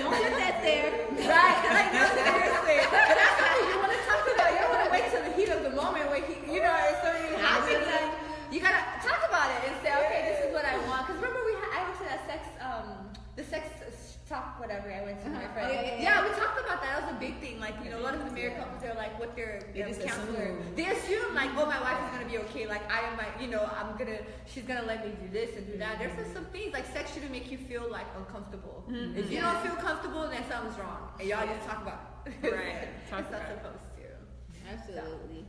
Don't put that there. Right? Like, no, seriously. But that's something you wanna talk about. You don't wanna wait till the heat of the moment where so you have to, you gotta talk about it and say, okay, this is what I want. Because remember, I went to that the sex talk, whatever I went to with my friend. Yeah. We talked about that. That was a big thing. Like, you know, a lot of the married couples are like, what their just counselor, assume. they assume like, oh, my wife is gonna be okay. Like, I am like, you know, she's gonna let me do this and do that. There's just some things like sex shouldn't make you feel like uncomfortable. If you don't feel comfortable, then something's wrong, and y'all just talk about it. Right. Talk It's not about it. supposed to. Absolutely.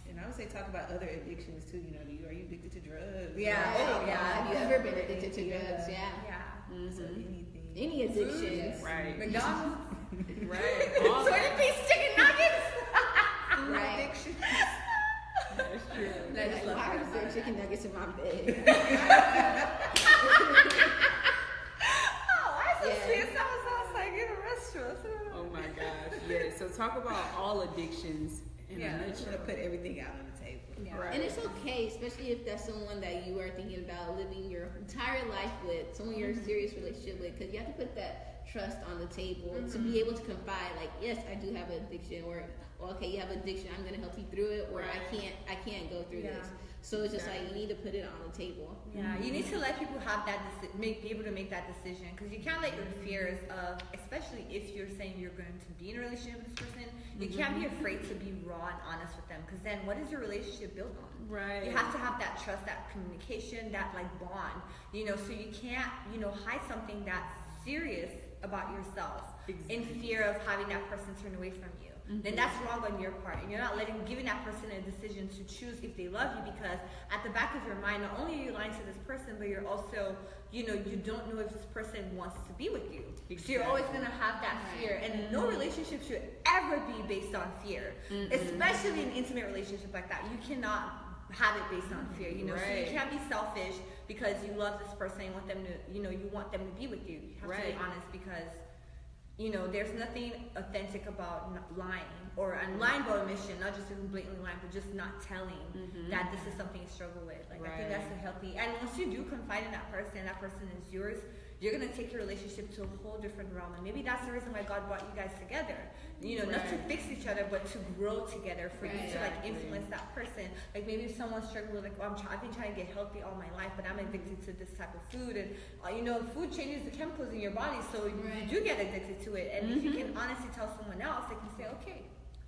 And I would say talk about other addictions too. You know, are you addicted to drugs? Yeah. Oh, yeah. Have you ever been addicted to drugs? Yeah. Yeah. So anything. Any addictions. Right. McDonald's. Right. 20-piece chicken nuggets. Right. Addiction. That's true. I just love Why that. is there chicken nuggets in my bed? Oh, I Yeah. just see it sounds like in a restaurant. Oh my gosh. Yeah. So talk about all addictions in Yeah. a I'm nutshell. trying to put everything out on the table. Yeah. Right. And it's okay, especially if that's someone that you are thinking about living your entire life with, someone you're in a serious relationship with, because you have to put that trust on the table to be able to confide. Like, yes, I do have an addiction, or okay, you have addiction, I'm gonna help you through it, or I can't go through this. So it's just like you need to put it on the table. Yeah, you need to let people have that be able to make that decision, because you can't let your fears of, especially if you're saying you're going to be in a relationship with this person, you can't be afraid to be raw and honest with them, because then what is your relationship built on? Right. You have to have that trust, that communication, that like bond, you know, so you can't, you know, hide something that's serious about yourself in fear of having that person turn away from you. Then that's wrong on your part, and you're not giving that person a decision to choose if they love you, because at the back of your mind, not only are you lying to this person, but you're also, you know, you don't know if this person wants to be with you. So you're always gonna have that fear, and no relationship should ever be based on fear, especially an intimate relationship like that. You cannot have it based on fear, you know. So you can't be selfish because you love this person and want them to, you know, you want them to be with you. You have to be honest, because you know, there's nothing authentic about lying, or lying by omission, not just blatantly lying, but just not telling that this is something you struggle with. Like, I think that's a healthy, and once you do confide in that person is yours, you're gonna take your relationship to a whole different realm. And maybe that's the reason why God brought you guys together. You know, not to fix each other, but to grow together, for you to like influence that person. Like, maybe if someone's struggling with, like, oh, I've been trying to get healthy all my life, but I'm addicted to this type of food, and you know, food changes the chemicals in your body, so you do get addicted to it. And if you can honestly tell someone else, they can say, okay,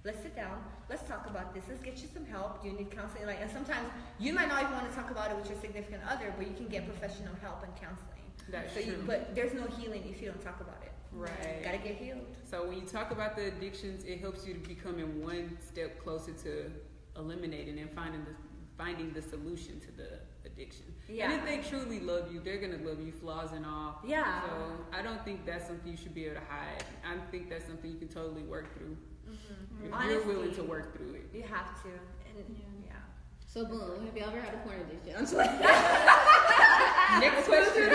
let's sit down, let's talk about this, let's get you some help. Do you need counseling? Like, and sometimes you might not even want to talk about it with your significant other, but you can get professional help and counseling. That's so true. But there's no healing if you don't talk about it. Right. You gotta get healed. So when you talk about the addictions, it helps you to becoming one step closer to eliminating and finding the solution to the addiction. Yeah. And if they truly love you, they're gonna love you, flaws and all. Yeah. So I don't think that's something you should be able to hide. I think that's something you can totally work through. If you're willing to work through it. You have to. And yeah. So boom, have you ever had a porn addiction? I'm sorry. Next question.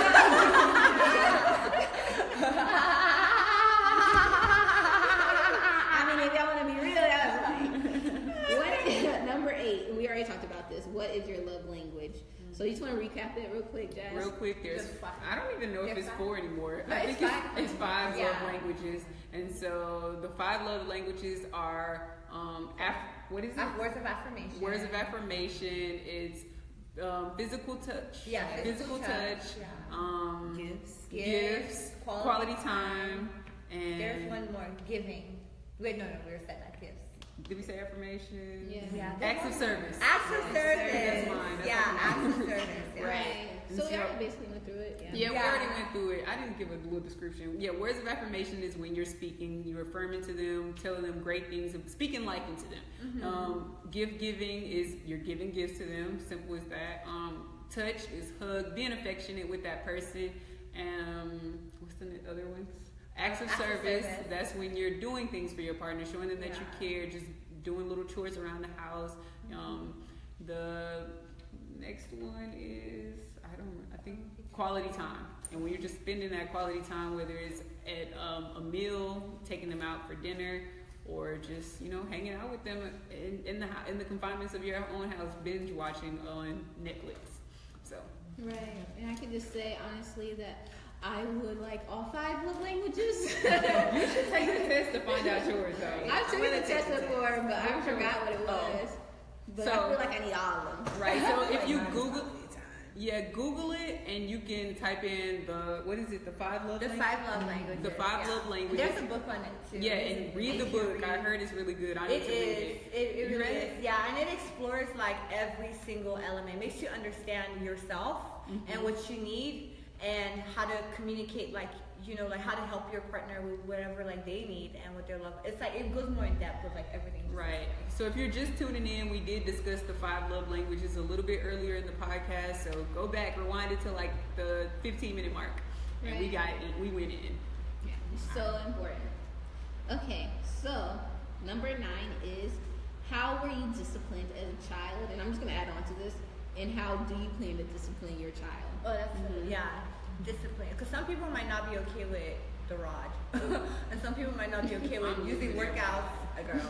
I mean, if y'all want to be real, that's fine. What, number 8, and we already talked about this. What is your love language? So you just want to recap it real quick, Jazz? Real quick, I don't even know if it's 4 anymore. No, I think it's 5 Yeah. love languages. And so the 5 love languages are, what is it? Words of affirmation. Words of affirmation. It's physical touch. Yeah, Physical touch. Yeah. Gifts. Quality time. And There's one more. Giving. Wait, no, we were said that. Gifts. did we say affirmation? Yeah. Acts of service. Acts of service. That's mine. That's Acts mine. of service. Yeah. Right. And So we so- already basically went through it. Yeah, we already went through it. I didn't give a little description. Yeah, words of affirmation is when you're speaking, you're affirming to them, telling them great things, speaking life into them. Gift giving is you're giving gifts to them, simple as that. Touch is hug, being affectionate with that person. What's the other ones? Acts of service, that's when you're doing things for your partner, showing them that you care, just doing little chores around the house. The next one is, I think quality time. And when you're just spending that quality time, whether it's at a meal, taking them out for dinner, or just, hanging out with them in the confinements of your own house, binge watching on Netflix. So. Right. And I can just say honestly that I would like all 5 love languages. You should take the test to find out yours, though. I've taken the test before, but I forgot what it was. But I feel like I need all of them. Right. So if you Mine is Google, quality time. Yeah, Google it and you can type in the 5 love languages? 5 love languages. The 5 love languages. There's a book on it too. Yeah, and read the book. I heard it's really good. I need to read it. It really is. Yeah, and it explores like every single element. It makes you understand yourself and what you need and how to communicate, like, you know, like how to help your partner with whatever like they need and what their love. It's like it goes more in depth with like everything. Right. So if you're just tuning in, we did discuss the 5 love languages a little bit earlier in the podcast. So go back, rewind it to like the 15-minute mark, and we got it. We went in. Yeah, it's so important. Okay, so number 9 is, how were you disciplined as a child? And I'm just gonna add on to this. And how do you plan to discipline your child? Oh, that's discipline. Because some people might not be okay with the rod, and some people might not be okay with using workouts. A girl,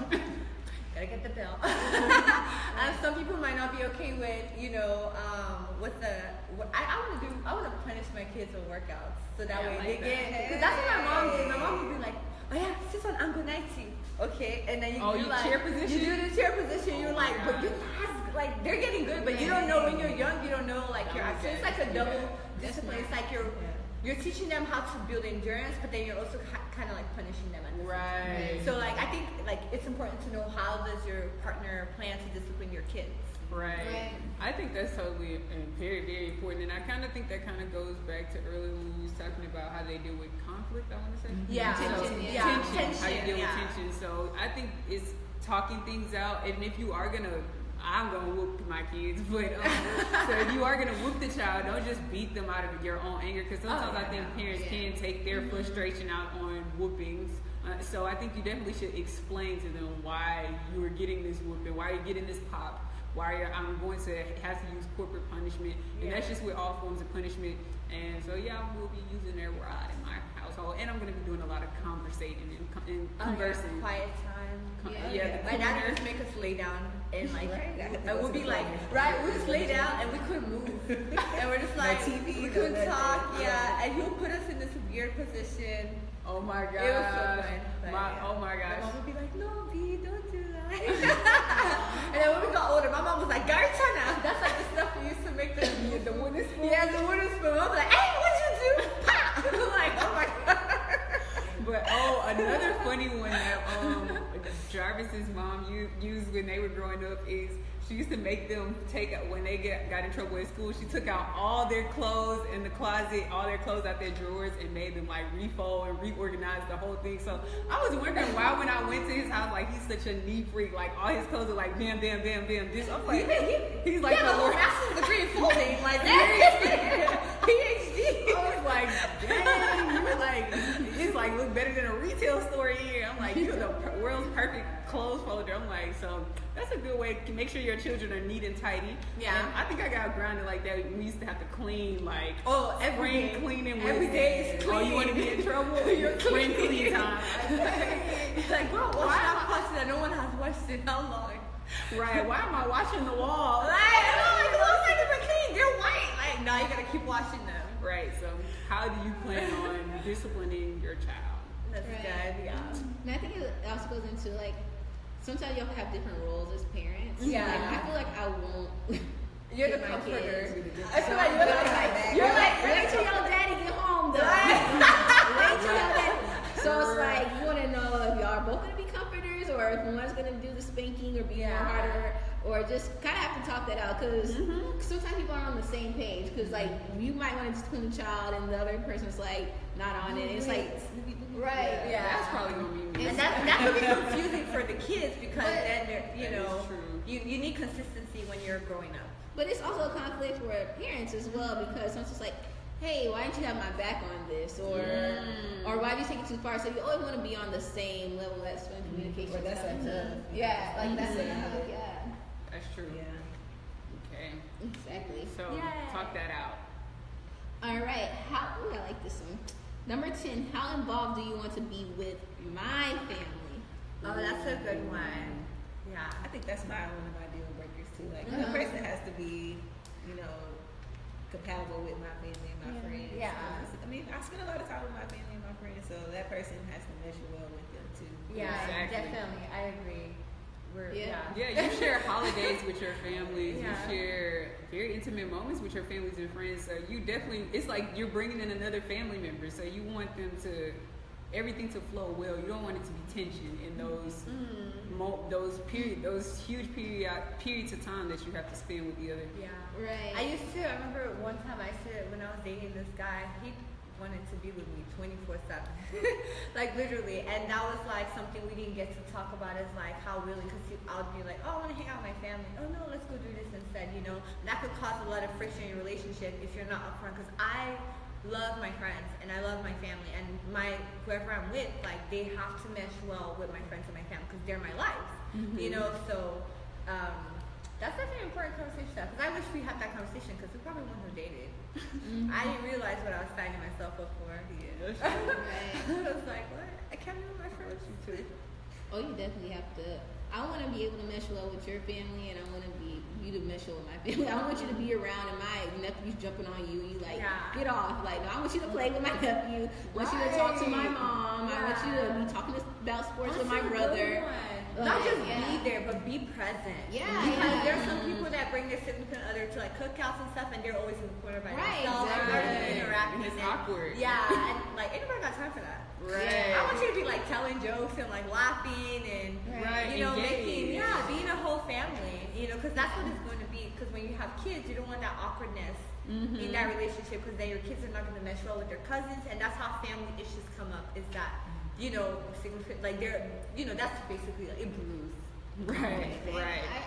gotta get the bill. And some people might not be okay with, you know, with the. I want to punish my kids with workouts, so that way they get. Because that's what my mom did. My mom would be like, "Oh yeah, this is on Angonaiti." Okay, and then you do like chair position. You do the chair position. You're like, but you like they're getting good, but you don't know when you're young. You don't know like your action. It's like a double discipline. It's like you're teaching them how to build endurance, but then you're also kind of like punishing them at the same time. So like I think like it's important to know how does your partner plan to discipline your kids. Right. I think that's totally very, very important, and I kind of think that kind of goes back to earlier when we was talking about how they deal with conflict. I want to say tension. How you deal with tension. So I think it's talking things out, and if you are gonna. I'm gonna whoop my kids, but so if you are gonna whoop the child, don't just beat them out of your own anger, because sometimes I think parents can take their frustration out on whoopings. So I think you definitely should explain to them why you are getting this whooping, why you're getting this pop, why I'm going to have to use corporate punishment, and that's just with all forms of punishment. And so I will be using their rod in my household, and I'm going to be doing a lot of conversating and conversing. Quiet time. My dad would just make us lay down and like, and we'll be like, we just lay down and we couldn't move, and we're just like, we couldn't talk, and he'll put us in this weird position. Oh my god. It was so fun. Oh my gosh. My mom would be like, no, B, don't do that. And then when we got older, my mom was like, Gartana. That's like the stuff we used to make the wooden spoon. Yeah, the wooden spoon. I was like, hey, what'd you do? I'm like, oh my god. But another funny one that Jarvis's mom used when they were growing up is she used to make them when they got in trouble at school, she took out all their clothes in the closet, all their clothes out their drawers, and made them like refold and reorganize the whole thing. So I was wondering why when I went to his house, like he's such a neat freak, like all his clothes are like bam, bam, bam, bam. This I'm like he's like the whole master's degree in folding, like PhD. I was like, dang, you were like, it's like look better than a retail store here. I'm like, you're the world's perfect clothes folder. I'm like, so that's a good way to make sure your children are neat and tidy. Yeah. And I think I got grounded like that. We used to have to clean like every cleaning every day is clean. You want to be in trouble? You're clean time. It's like, bro, why am I washing that? No one has washed it. How long? Right. Why am I washing the wall? Like, it looks like they're clean. They're white. Like, no, you gotta keep washing them. Right. So, how do you plan on disciplining your child? That's good. Yeah. And I think it also goes into like, sometimes you'll have different roles as parents. Yeah. Like, I feel like I won't. You're the comforter. I feel like you're like, wait till your daddy get home though. Wait till your daddy. So it's like, you want to know if y'all are both going to be comforters, or if one's going to do the spanking or be more harder, or just kind of have to talk that out, because sometimes people aren't on the same page, because like you might want to discipline the child and the other person's like not on it. It's like, that's probably going to be me. And that could be confusing for the kids, because then they're, you need consistency when you're growing up. But it's also a conflict for parents as well, because sometimes it's like, hey, why didn't you have my back on this? Or why did you take it too far? So you always want to be on the same level. That's when communication that's tough. That's true. Yeah. Okay. Exactly. So talk that out. All right. I like this one. Number 10, how involved do you want to be with my family? Oh, that's a good one. Yeah. I think that's one of my deal breakers too. Like the person has to be, compatible with my family and my friends. Yeah. I mean, I spend a lot of time with my family and my friends, so that person has to mesh well with them too. Yeah, exactly. Definitely. I agree. You share holidays with your families. Yeah. You share very intimate moments with your families and friends. So you definitely, it's like you're bringing in another family member. So you want them to, everything to flow well. You don't want it to be tension in those those huge periods of time that you have to spend with the other. Yeah. Right. I remember one time when I was dating this guy, he wanted to be with me 24/7, like literally, and that was like something we didn't get to talk about, is like how really, because I would be like, oh, I want to hang out with my family, oh no, let's go do this instead, you know. And that could cause a lot of friction in your relationship if you're not upfront, because I love my friends and I love my family, and whoever I'm with, like they have to mesh well with my friends and my family because they're my lives, you know. So that's definitely an important conversation, because I wish we had that conversation, because we probably wouldn't have dated. I didn't realize what I was signing myself up for. Yeah. I was like, what? I can't be with my friends. Oh, you definitely have to. I want to be able to mesh well with your family, and I want to be you to mesh well with my family. I want you to be around, and my nephew's jumping on you. You like get off. Like, no, I want you to play with my nephew. I want you to talk to my mom. I want you to be talking about sports with my brother. Not just be there, but be present. Yeah. Because there are some people that bring their significant other to like cookouts and stuff, and they're always in the corner by themselves. Exactly. They're interacting. And it's awkward. Yeah, and like anybody got time for that. Right. I want you to be like telling jokes and like laughing and you know, being a whole family. You know, because that's what it's going to be. Because when you have kids, you don't want that awkwardness in that relationship, because then your kids are not going to mesh well with their cousins, and that's how family issues come up. Is that, you know, like they're, you know, that's basically like, it brews. Right.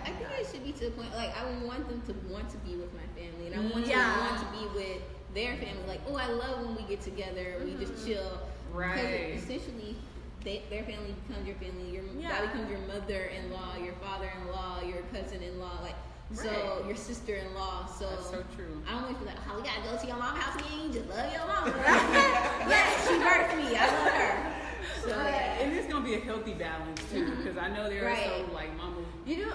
I think it should be to the point, like, I want them to want to be with my family, and I want them to want to be with their family. Like, oh, I love when we get together, we just chill. Right. Because essentially, their family becomes your family. That becomes your mother-in-law, your father-in-law, your cousin-in-law, like. So your sister-in-law. So that's so true. I don't want to be like, oh, we gotta go to your mom's house again. You just love your mom. Yes, she birthed me. I love her. So, and it's gonna be a healthy balance too, because I know there are some like mama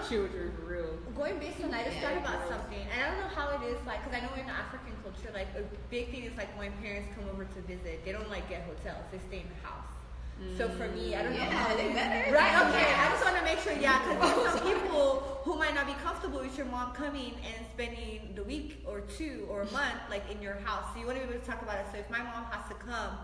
children for real. Going based on, I just thought about something, and I don't know how it is like, because I know in the African culture, like a big thing is like when parents come over to visit, they don't like get hotels; they stay in the house. So for me, I don't know how they better. Right? Okay. I just want to make sure. Yeah, because there's some people who might not be comfortable with your mom coming and spending the week or two or a month like in your house. So you want to be able to talk about it. So if my mom has to come,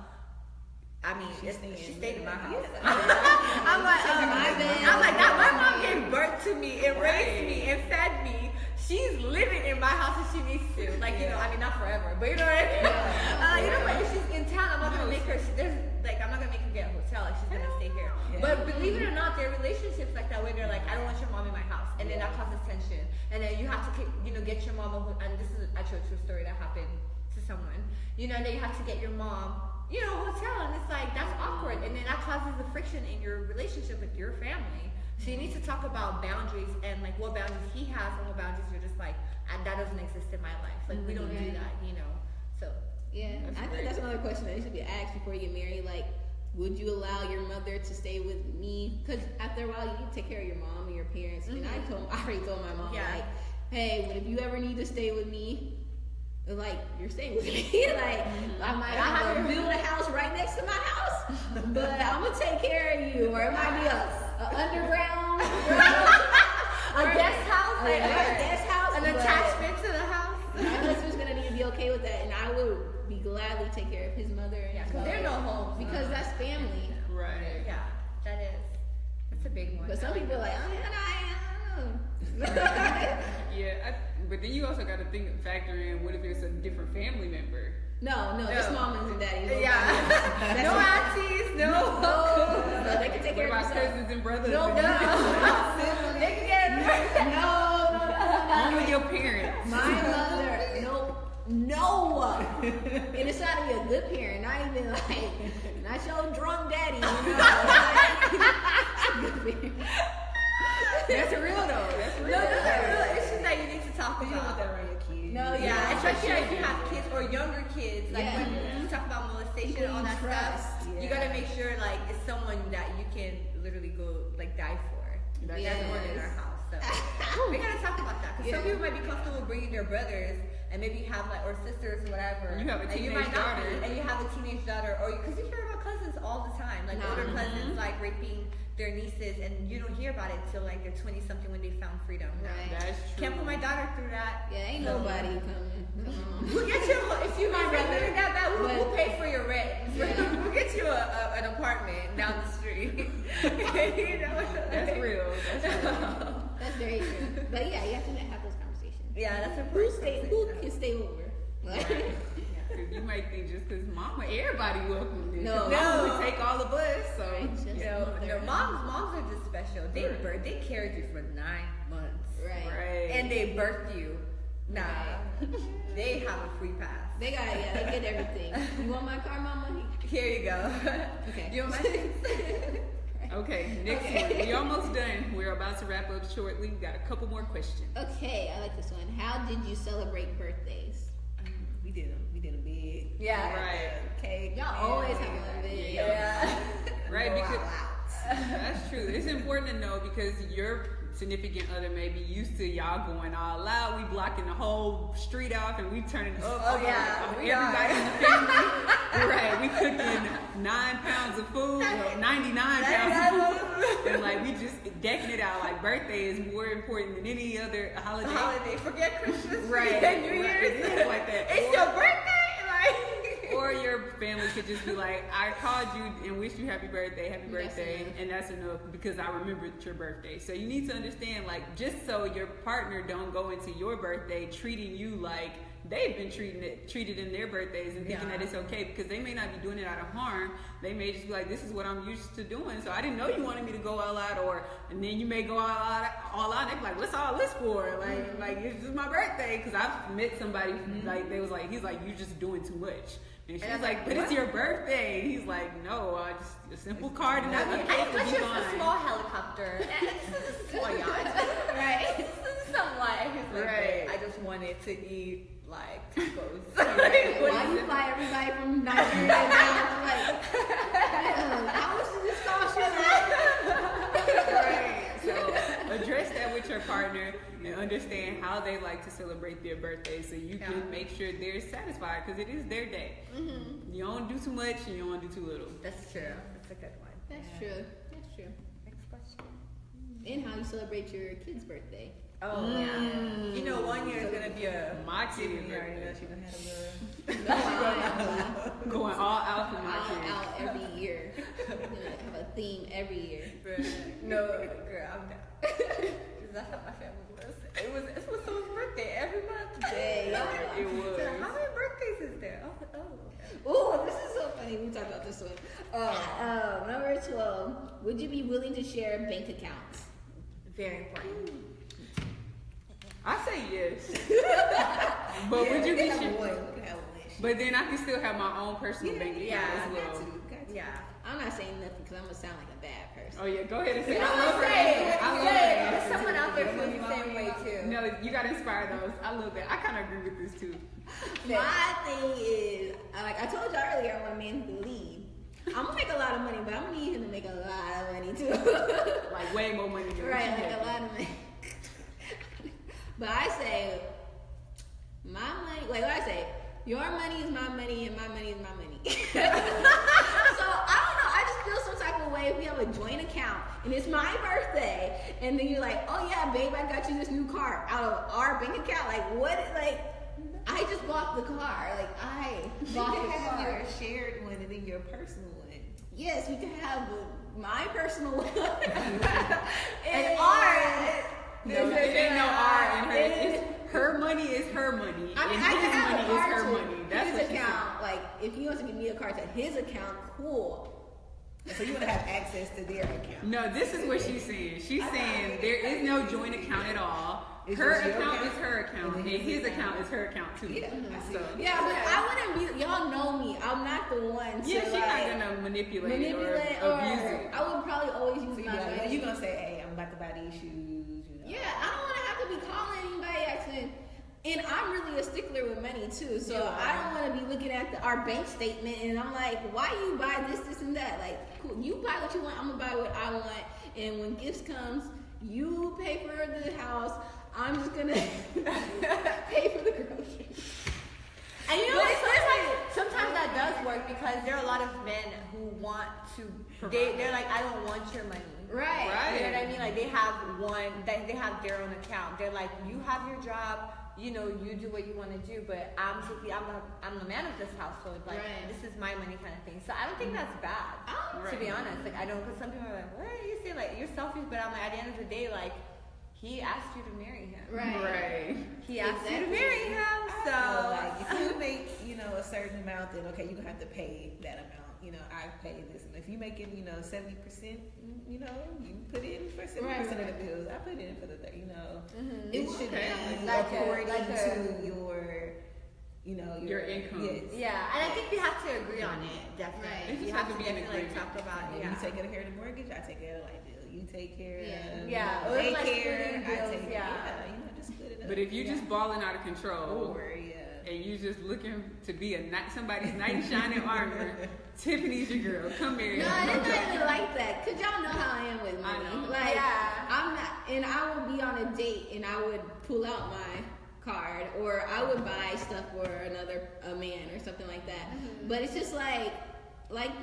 I mean, she stayed in my house. I'm like that. My mom gave birth to me and raised me and fed me. She's living in my house if she needs to. Like, you know, I mean, not forever, but you know what I mean? You know, but if she's in town, I'm not going to make her, I'm not going to make her get a hotel. Like, she's going to stay here. But believe it or not, there are relationships like that where they're like, I don't want your mom in my house. And then that causes tension. And then you have to, you know, get your mom, and this is actually a true story that happened to someone. You know, and then you have to get your mom, you know, a hotel. And it's like, that's awkward. And then that causes a friction in your relationship with your family. So you need to talk about boundaries and like what boundaries he has and what boundaries you're just like, and that doesn't exist in my life. Like we don't do that, you know. So I think that's another question that needs to be asked before you get married. Like, would you allow your mother to stay with me? Because after a while, you need to take care of your mom and your parents. And I already told my mom, like, hey, if you ever need to stay with me, like, you're staying with me. Like, I might have to build a house right next to my house, but I'm gonna take care of you. Or it might be a underground, a guest house, an attachment to the house. My husband's gonna need to be okay with that, and I would be gladly take care of his mother. Because they're no home. Because that's family. Right. Yeah, that is. That's a big one. But some people are like, I don't know. But then you also got to factor in, what if it's a different family member? No, just mamas and daddies. No aunties, no. They can take care of themselves. Cousins and brothers. No. They can get No. Only your parents. My mother, no. And it's got to be a good parent, not even like, not your drunk daddy, you know. That's real though. That's real. No, that's real issues that you need to talk about. You don't want that around your kids. No, especially if you have kids or younger kids. Like when you talk about molestation and all that stuff, you gotta make sure like it's someone that you can literally go like die for. That's one in our house. So we gotta talk about that because some people might be comfortable bringing their brothers and maybe have like or sisters or whatever. You have a teenage daughter, and you have a teenage daughter, or because you hear about cousins all the time, like older cousins like raping their nieces, and you don't hear about it till like they're 20 something when they found freedom. Right. That's true. Can't put my daughter through that. Yeah, ain't nobody coming. We'll get you if you my brother that bad. We'll pay for your rent. Yeah. We'll get you an apartment down the street. You know, That's real. That's real. That's very true. But yeah, you have to have those conversations. Yeah, that's important. Who can stay over? Right. Cause you might think just because mama, everybody welcome this. No. Mama would take all of us. So You know, moms are just special. They carried you for 9 months. Right. And they birthed you. Nah. They have a free pass. They get everything. You want my car, mama? Here you go. Okay. You want my things? okay, next one. We almost done. We're about to wrap up shortly. We got a couple more questions. Okay, I like this one. How did you celebrate birthdays? We did them big. Yeah. Right. Cake. Y'all always have one big. Yeah. Right, Go because all out. that's true. It's important to know because your significant other may be used to y'all going all out. We blocking the whole street off and we turning up. Oh, yeah. Everybody in the family. Right. We cooking 9 pounds of food, well, 99 pounds of food. And like we just decking it out. Like birthday is more important than any other holiday. Forget Christmas. Right. Forget New Year's. It is like that. It's your birthday. Or your family could just be like, I called you and wished you happy birthday, and that's enough because I remembered your birthday. So you need to understand, like, just so your partner don't go into your birthday treating you like they've been treated in their birthdays and thinking that it's okay because they may not be doing it out of harm. They may just be like, this is what I'm used to doing. So I didn't know you wanted me to go all out, and then you may go all out. And they be like, what's all this for? Like it's just my birthday. Because I've met somebody like they was like, he's like, you just doing too much. And she's like, but it's your birthday. And he's like, no, just a simple card and a cake will be fine. A small helicopter. This is a small yacht. Right. This is some life. Like, right. I just wanted to eat like tacos. Why you fly everybody from Nigeria down? Like, how much does this cost you? Right. So address that with your partner and understand how they like to celebrate their birthday so you can make sure they're satisfied because it is their day. Mm-hmm. You don't do too much and you don't do too little. That's true. That's a good one. That's true. That's true. Next question. And how you celebrate your kid's birthday. Oh yeah. You know, 1 year is gonna be my kid's You already know birthday. she gonna have a little. Going all out for my All kids. out every year. We're gonna have a theme every year. No, girl, I'm down. That's how my family was. It was someone's birthday every month. Day. It was. So how many birthdays is there? Oh, this is so funny. We talked about this one. Number 12. Would you be willing to share bank accounts? Very important. I say yes. But would you be sure? But then I can still have my own personal bank account as well. Yeah. I'm not saying nothing because I'm gonna sound like a bad person. Oh yeah, go ahead and say. You know I love what? her Say answer. it. I love Say her it. There's answer. someone out there feeling the same way too. No, you gotta inspire those. I love that. I kind of agree with this too. My thing is, like I told y'all earlier, I want a man who can lead. I'm gonna make a lot of money, but I'm gonna need him to make a lot of money too. Like way more money than Right, what you like make. a lot of money. But I say, my money, like what I say, your money is my money and my money is my money. So I don't know, I just feel some type of way if we have a joint account and it's my birthday and then you're like, oh yeah, babe, I got you this new car out of our bank account. Like what, like, I just bought the car. Like I bought You the can have car. your shared one and then your personal one. Yes, we can have my personal one. And ours. No, it ain't no R in her. It's her money is her money, I mean, and I can his have money a is card her to money. That's his what she account. Like, if he wants to give me a card to his account, cool. So you want to have access to their account. said. No, this is what she's saying. She's saying there is no joint account at all. It's Her just your account account, is her account, and and then his account is her account too. Yeah, I see. So Yeah, but I wouldn't be. Y'all know me. I'm not the one to yeah, she's like not gonna manipulate manipulate or abuse it. I would probably always use So my money. you're gonna say, hey, I'm about to buy these shoes. You know. Yeah, I don't want to have to be calling anybody asking. And I'm really a stickler with money too, so Yeah. I don't want to be looking at our bank statement and I'm like, why you buy this, and that? Like, cool, you buy what you want, I'm gonna buy what I want. And when gifts comes, you pay for the house. I'm just gonna pay for the groceries. And sometimes that does work because there are a lot of men who want to. They're like, I don't want your money. Right. You know what I mean? Like they have their own account. They're like, you have your job. You know, you do what you want to do, but I'm the man of this household. Like, this is my money kind of thing. So I don't think that's bad, to be honest. Like, I don't, because some people are like, what are you saying? Like, you're selfish, but I'm like, at the end of the day, like, he asked you to marry him. Right. He asked you to marry him, so. Like, if you make, a certain amount, then okay, you're going to have to pay that amount. I pay this. And if you're making, 70%, you put in for 70% of the bills. I put in for the 30, It should be according to your income. Yes. Yeah, and I think we have to agree on it, definitely. Right. You have to definitely talk about it. You take care of the mortgage, I take care of the light bill. You take care of daycare, I take care just split it up. But if you just balling out of control, and you just looking to be somebody's knight in shining armor, Tiffany's your girl. Come marry No, her. it's not even like that. Cause y'all know how I am with money. Like, I'm not, and I would be on a date and I would pull out my card or I would buy stuff for a man or something like that. But it's just like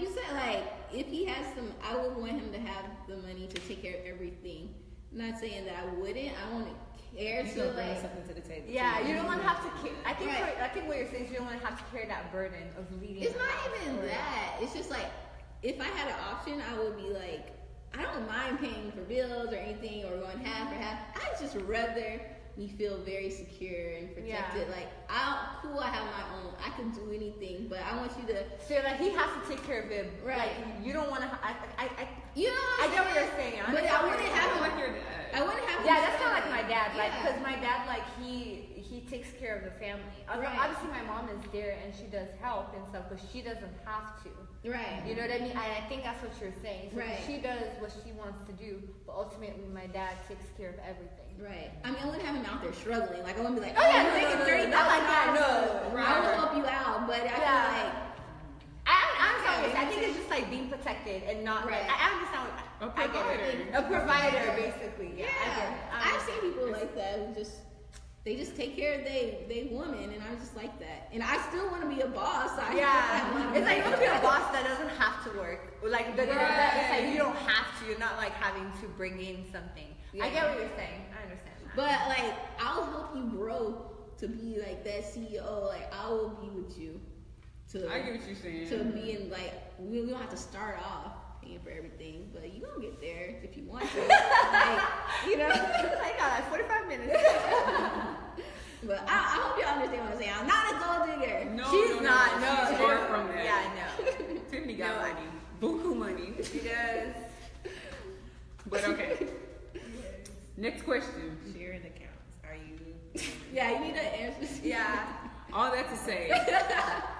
you said, like if he has I would want him to have the money to take care of everything. I'm not saying that I wouldn't. I want to care to bring something to the table. Yeah, you don't want to have to. I think what you're saying is you don't want to have to carry that burden of leading. It's not even that. It's just like if I had an option, I would be like, I don't mind paying for bills or anything or going half or half. I'd just rather me feel very secure and protected. Like, I have my own. I can do anything, but I want you to. So like he has to take care of it. Right. Like, you don't want to. I get what you're saying. But I wouldn't have him like your dad. I wouldn't have. Yeah, that's kind of like my dad. Like, because my dad, like he takes care of the family. Obviously, my mom is there and she does help and stuff, but she doesn't have to. Right. You know what I mean? I think that's what you're saying. So right. She does what she wants to do, but ultimately, my dad takes care of everything. Right. I mean, I wouldn't have him out there struggling. Like, I wouldn't be like, you're making $30,000. Not like that. No. I will help you out, but I feel like. I'm sorry. I think it's just like being protected and not. Right. Like, I understand. A provider. A provider, basically. Yeah. I've seen people like that who they just take care of they woman, and I'm just like that. And I still want to be a boss. It's like you want to be a boss that doesn't have to work. Like it's like you don't have to. You're not like having to bring in something. Yeah. I get what you're saying. I understand that. But like, I'll help you grow to be like that CEO. Like, I will be with you. I get what you're saying. To be in like, we don't have to start off paying for everything, but you gonna get there if you want to. Like, I got like 45 minutes. But I hope y'all understand what I'm saying. I'm not a gold digger. No, she's not. She's far from that. Yeah, no. Tiffany got money. Buku money. She does. But okay. Next question. Sharing accounts. Are you? Yeah, you need to answer. Yeah. All that to say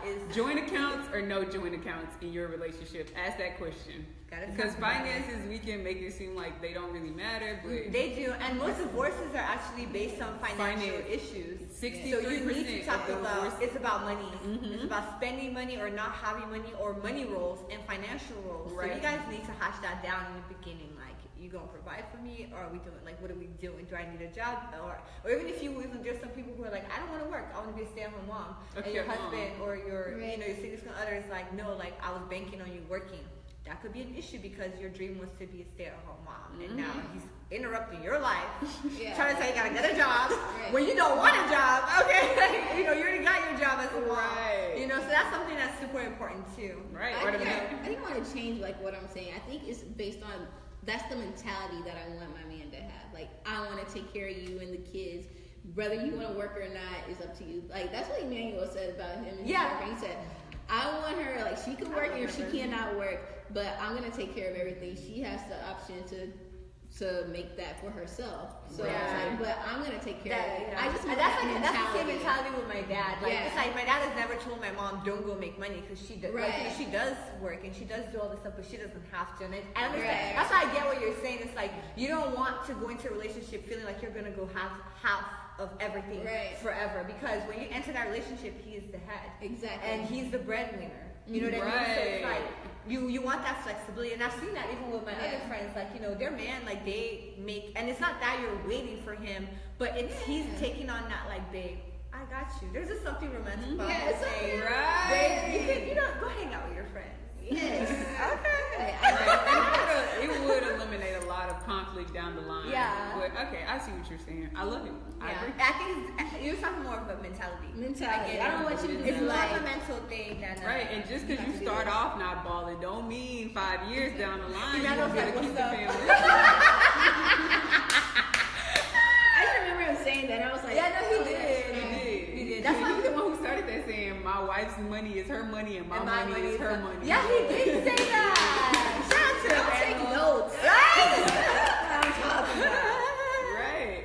is joint accounts or no joint accounts in your relationship? Ask that question. Because finances, we can make it seem like they don't really matter, but they do. And most divorces are actually based on financial issues. 63% so you need to talk about it's about money. Mm-hmm. It's about spending money or not having money or money roles and financial roles. Right. So you guys need to hash that down in the beginning. Like, you gonna provide for me, or are we doing, like, what are we doing? Do I need a job? Or even if you even, there's some people who are like, I don't want to work, I want to be a stay-at-home mom. And your husband or your your significant other is like, no, like, I was banking on you working. That could be an issue because your dream was to be a stay-at-home mom, and now he's interrupting your life, trying to say you gotta get a job when you don't want a job. Okay, you already got your job as a mom. Right. So that's something that's super important too. Right. I think I want to change like what I'm saying. I think it's based on. That's the mentality that I want my man to have. Like, I want to take care of you and the kids. Whether you want to work or not is up to you. Like, that's what Emmanuel said about him and his girlfriend. He said, I want her, like, she can work and she cannot work, but I'm going to take care of everything. She has the option to make that for herself. So I was like, but I'm going to take care of it. I just want that's the same mentality with my dad. Like, it's like my dad has never told my mom, don't go make money, because she does. Like, she does work and she does do all this stuff, but she doesn't have to. And I understand. That's why I get what you're saying. It's like, you don't want to go into a relationship feeling like you're going to go have half of everything forever, because when you enter that relationship, he is the head. Exactly. And he's the breadwinner. You know what I mean? So it's like you want that flexibility, and I've seen that even with my other friends. Like, you know, their man, like, they make, and it's not that you're waiting for him, but it's he's taking on that, like, babe, I got you. There's just something romantic about saying, babe, you know, go hang out with your friends. Yes. Okay. It would eliminate a lot of conflict down the line. Yeah. But okay, I see what you're saying. I love it. I agree. I think you're talking more of a mentality. I don't want you to It's be more like, of a mental thing than Right, and just because you start off not balling, don't mean 5 years down the line you're not gonna like, keep the what's family. I just remember him saying that. I was like, yeah, no, he did. He did. That's That's why he's the one who started that saying, "My wife's money is her money, and my money is her money." Yeah, he did say that. Shout out to I'll take him. notes. Right? That's what I'm talking about. Right.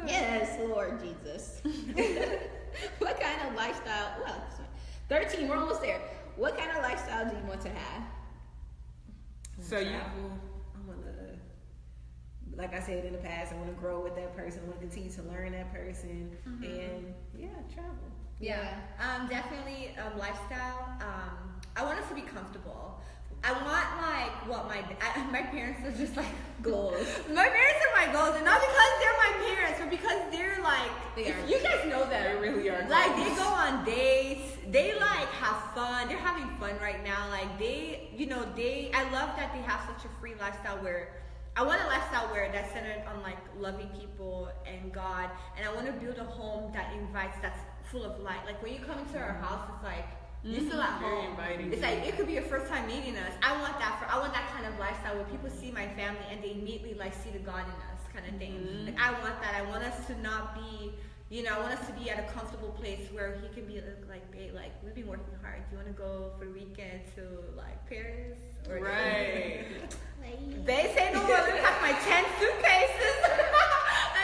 Yes, Lord Jesus. What kind of lifestyle? Well, 13. We're almost there. What kind of lifestyle do you want to have? So you. I want to, like I said in the past, I want to grow with that person. I want to continue to learn that person, and travel. Yeah. Definitely lifestyle. I want us to be comfortable. I want like what my parents are just like Goals. My parents are my goals, and not because they're my parents, but because they're like you guys know them. They really are. Like they go on dates, they like have fun. They're having fun right now. Like I love that they have such a free lifestyle where I want a lifestyle where that's centered on like loving people and God, and I want to build a home that's full of light. Like when you come into our house, it's like you feel at Very home. inviting. It's like it could be your first time meeting us. I want that kind of lifestyle where people see my family and they immediately like see the God in us kind of thing. Like I want that. I want us to not be, I want us to be at a comfortable place where he can be like, babe, like we've been working hard. Do you want to go for the weekend to like Paris? Or Right. They say no more. Let me pack my 10 suitcases.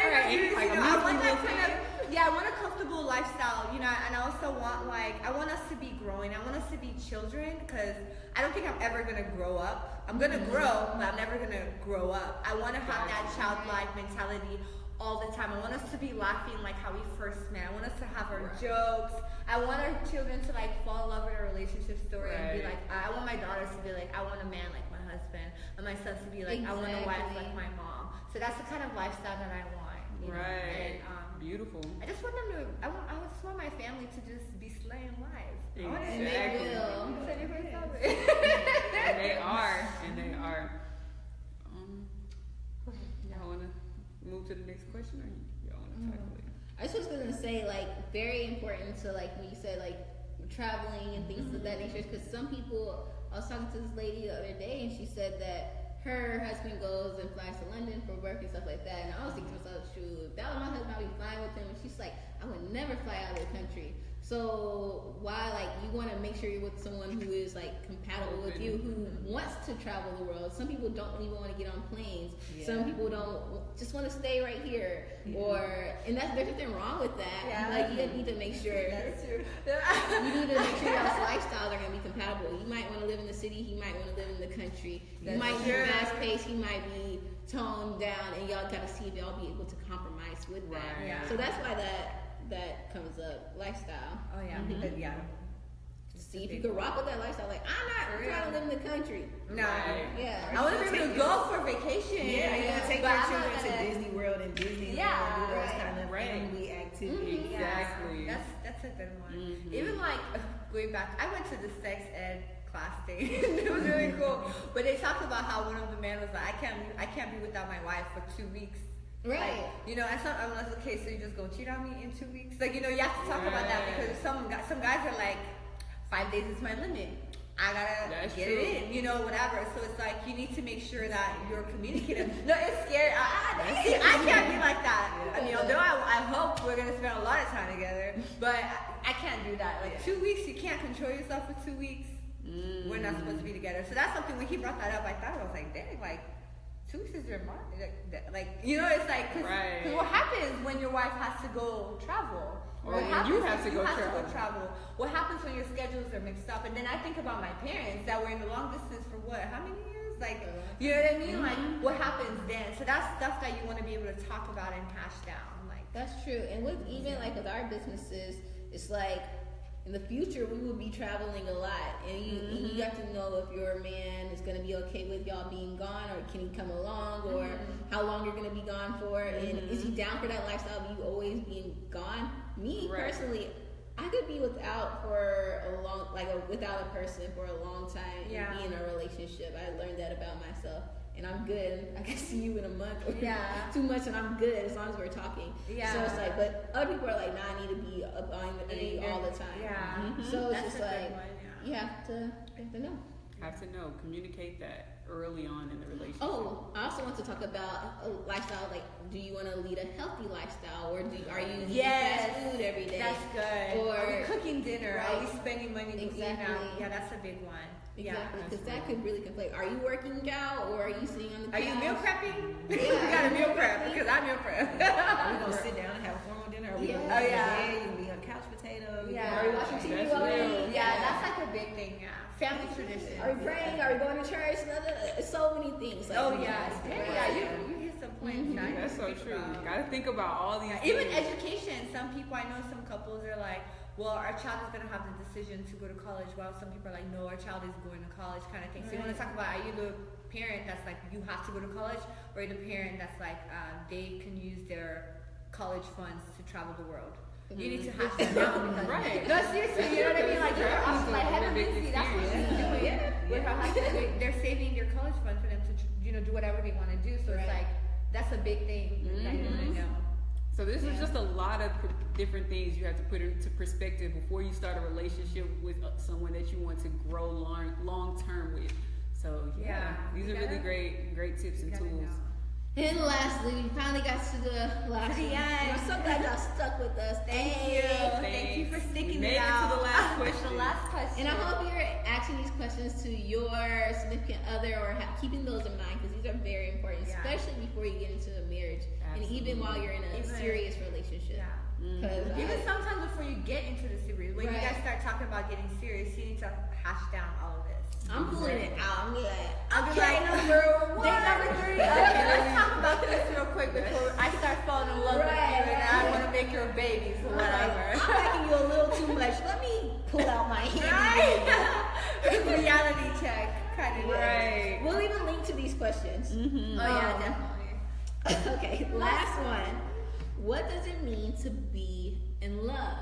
I want that kind of. Yeah, I want a comfortable lifestyle, and I also want I want us to be growing. I want us to be children because I don't think I'm ever gonna grow up. I'm gonna grow, but I'm never gonna grow up. I want to have that childlike mentality all the time. I want us to be laughing like how we first met. I want us to have our jokes. I want our children to like fall in love with our relationship story and be like, I want my daughters to be like, I want a man like my husband, and my sons to be like, I want a wife like my mom. So that's the kind of lifestyle that I want. Right. And, beautiful. I just want them to. I just want my family to just be slaying lives. Exactly. And they will. And they are. Y'all want to move to the next question, or y'all want to tackle it? I was just gonna say, like, very important to like when you said like traveling and things of that nature, because some people. I was talking to this lady the other day, and she said that her husband goes and flies to London for work and stuff like that. And I was thinking to myself, shoot, if that was my husband, I'd be flying with him. And she's like, I would never fly out of the country. So why, like, you want to make sure you're with someone who is like compatible with you, who wants to travel the world. Some people don't even want to get on planes. Yeah. Some people don't just want to stay right here. And there's nothing wrong with that. Yeah. Like, you need to make sure. That's true. You need to make sure y'all's lifestyles are going to be compatible. You might want to live in the city. He might want to live in the country. You might be fast paced. He might be toned down. And y'all got to see if y'all be able to compromise with that. Right. Yeah. So that's why that comes up, lifestyle. Oh yeah, because See if you can rock with that lifestyle. Like, I'm not trying to live in the country. No. Right. Yeah. I want to be able to go for vacation. Yeah, you yeah. take your children to Disney World and Disneyland. Yeah, do those right. kind of family activities. Exactly. Yeah, that's a good one. Even like going back, I went to the sex ed class thing. It was really cool. But they talked about how one of the men was like, I can't be without my wife for 2 weeks. Right. Like, I'm like, okay, so you just gonna cheat on me in 2 weeks? Like, you have to talk about that because some guys are like, 5 days is my limit. I gotta get it in, whatever. So it's like you need to make sure that you're communicative. No, it's scary. I can't be like that. Although I hope we're gonna spend a lot of time together, but I can't do that. Like 2 weeks, you can't control yourself for 2 weeks. We're not supposed to be together. So that's something when he brought that up, I thought I was like, dang, like 2 weeks is your month. Like it's like because what happens when your wife has to go travel? Or you have to go travel. What happens when your schedules are mixed up? And then I think about my parents that were in the long distance for what? How many years? Like, you know what I mean? Like, what happens then? So that's stuff that you want to be able to talk about and hash down. Like, that's true. And with even like with our businesses, it's like in the future we will be traveling a lot, and you have to know if your man is going to be okay with y'all being gone, or can he come along, or how long you're going to be gone for, and is he down for that lifestyle of you always being gone? Me personally, I could be without without a person for a long time and be in a relationship. I learned that about myself. And I'm good. I can see you in a month or 2 months, and I'm good as long as we're talking. Yeah. So it's like, but other people are like, nah, I need to be up on you all the time. Yeah. So it's just like, you have to know. Have to know. Communicate that early on in the relationship. Oh, I also want to talk about a lifestyle. Like, do you want to lead a healthy lifestyle, or are you eating fast food every day? That's good. Or are we cooking dinner? Right. Are we spending money to eat out? Yeah, that's a big one. Exactly, because that could really conflict. Are you working out, or are you sitting on the couch? Are you meal prepping? We gotta meal prep, because I meal prep. Are we gonna sit down and have a formal dinner? Are we gonna be on couch potatoes? Are we watching TV while we eat? Yeah, that's like a big thing. Yeah, family tradition. Are we praying? Are we going to church? So many things. Like, you hit some points. That's so true. You gotta think about all these. Even education. Some people, I know some couples are like, well, our child is going to have the decision to go to college, while some people are like, no, our child is going to college, kind of thing. So you want to talk about, are you the parent that's like, you have to go to college, or the parent that's like, they can use their college funds to travel the world? You need to hash that out, because no, seriously, you know what I mean? Like, like Heather Lindsay, that's what she's doing with her husband. They're saving their college fund for them to, do whatever they want to do. So it's like, that's a big thing that you want to know. So this is just a lot of different things you have to put into perspective before you start a relationship with someone that you want to grow long term with. So these are really great tips and tools. And lastly, we finally got to the last one. I'm so glad y'all stuck with us. Thank you. Thank you for sticking it out. To the last question. The last question. And I hope you're asking these questions to your significant other, or keeping those in mind, because these are very important, especially before you get into a marriage. Absolutely. And even while you're in a serious relationship. Even sometimes before you get into the series, when you guys start talking about getting serious, you need to hash down all of this. I'm pulling it out. I'm like, number 1. Date number 3. Okay, let's talk about this real quick before I start falling in love with you and I want to make your babies or whatever. I'm liking you a little too much. Let me pull out my hand. Reality check. Kind of. Right. We'll even link to these questions. Oh, yeah, definitely. Okay, last one. What does it mean to be in love?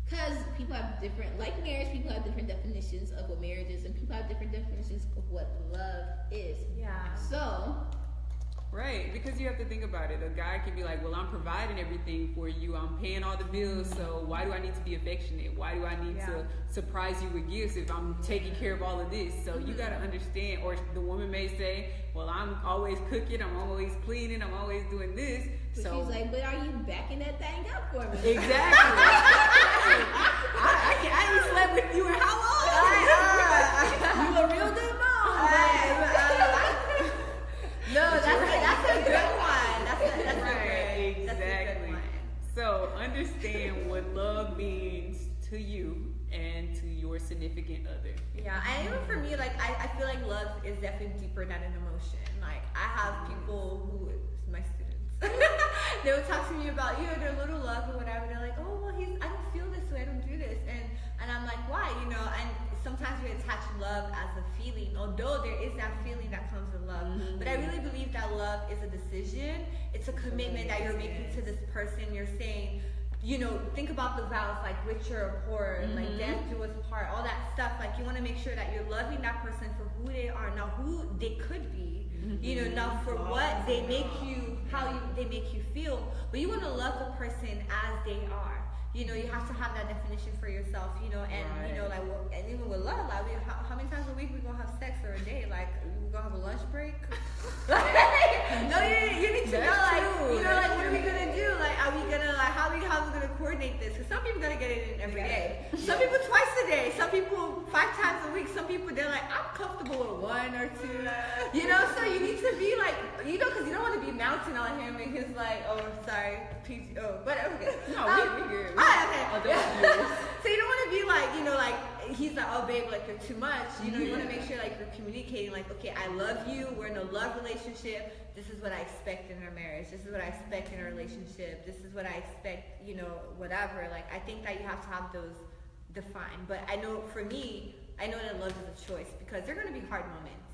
Because people have different, like marriage, people have different definitions of what marriage is, and people have different definitions of what love is. Yeah. So. Right, because you have to think about it. A guy can be like, well, I'm providing everything for you. I'm paying all the bills, so why do I need to be affectionate? Why do I need to surprise you with gifts if I'm taking care of all of this? So you got to understand, or the woman may say, well, I'm always cooking, I'm always cleaning, I'm always doing this. But so she's like, but are you backing that thing up for me? Exactly. I ain't slept with you in how long? You a real good mom. No, that's a good one. That's right, exactly. That's a good one. So understand what love means to you and to your significant other. Yeah, and even for me, like I feel like love is definitely deeper than an emotion. Like I have people who, my students, they would talk to me about their little love or whatever. They're like, oh well, I don't feel this way, I don't do this, and I'm like, why? And sometimes we attach love as a feeling, although there is that feeling that comes with love. But I really believe that love is a decision. It's a commitment that you're making to this person. You're saying, think about the vows, like richer or poorer, like death do us part, all that stuff. Like you want to make sure that you're loving that person for who they are, not who they could be. Not for what they make you, they make you feel. But you want to love the person as they are. You have to have that definition for yourself, and and even with love, like how many times a week we gonna have sex or a day? Like we gonna have a lunch break? No, you need to know, like what are we gonna do? Like are we gonna how are we gonna coordinate this? Because some people gonna get it in every day. Some people twice a day. Some people 5 times a week. Some people they're like I'm comfortable with 1 or 2. So you need to be like because you don't want to be mounting on him and he's like but okay. No, we good. Okay. So you don't want to be like, he's he's like, oh babe, like you're too much. You know, you want to make sure like you're communicating, like, okay, I love you. We're in a love relationship. This is what I expect in our marriage. This is what I expect in a relationship. This is what I expect, you know, whatever. Like, I think that you have to have those defined. But I know for me, I know that love is a choice because there are going to be hard moments.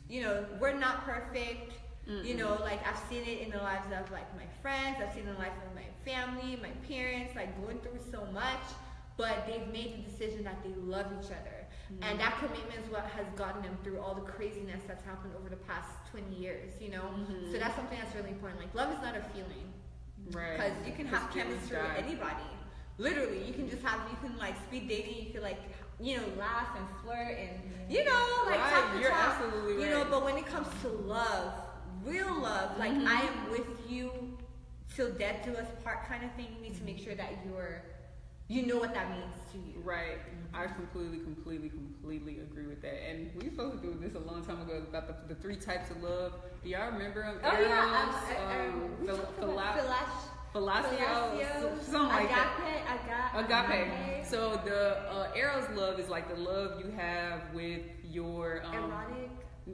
You know, we're not perfect. You know, like I've seen it in the lives of like my friends. I've seen it in the life of my family, my parents, like going through so much. But they've made the decision that they love each other. And that commitment is what has gotten them through all the craziness that's happened over the past 20 years, you know? So that's something that's really important. Like, love is not a feeling. Right. Because you can have chemistry with anybody. Literally, you can like speed dating, you can like, you know, laugh and flirt and, you know, like talk to You're talk. absolutely right. You know, but when it comes to love, real love, like I am with you till death do us part kind of thing, you need to make sure that you know what that means to you. Right. I completely agree with that. And we supposed to do this a long time ago about the 3 types of love. Do y'all remember them? Oh Fellatio, something like that. Agape. So the Eros love is like the love you have with your erotic.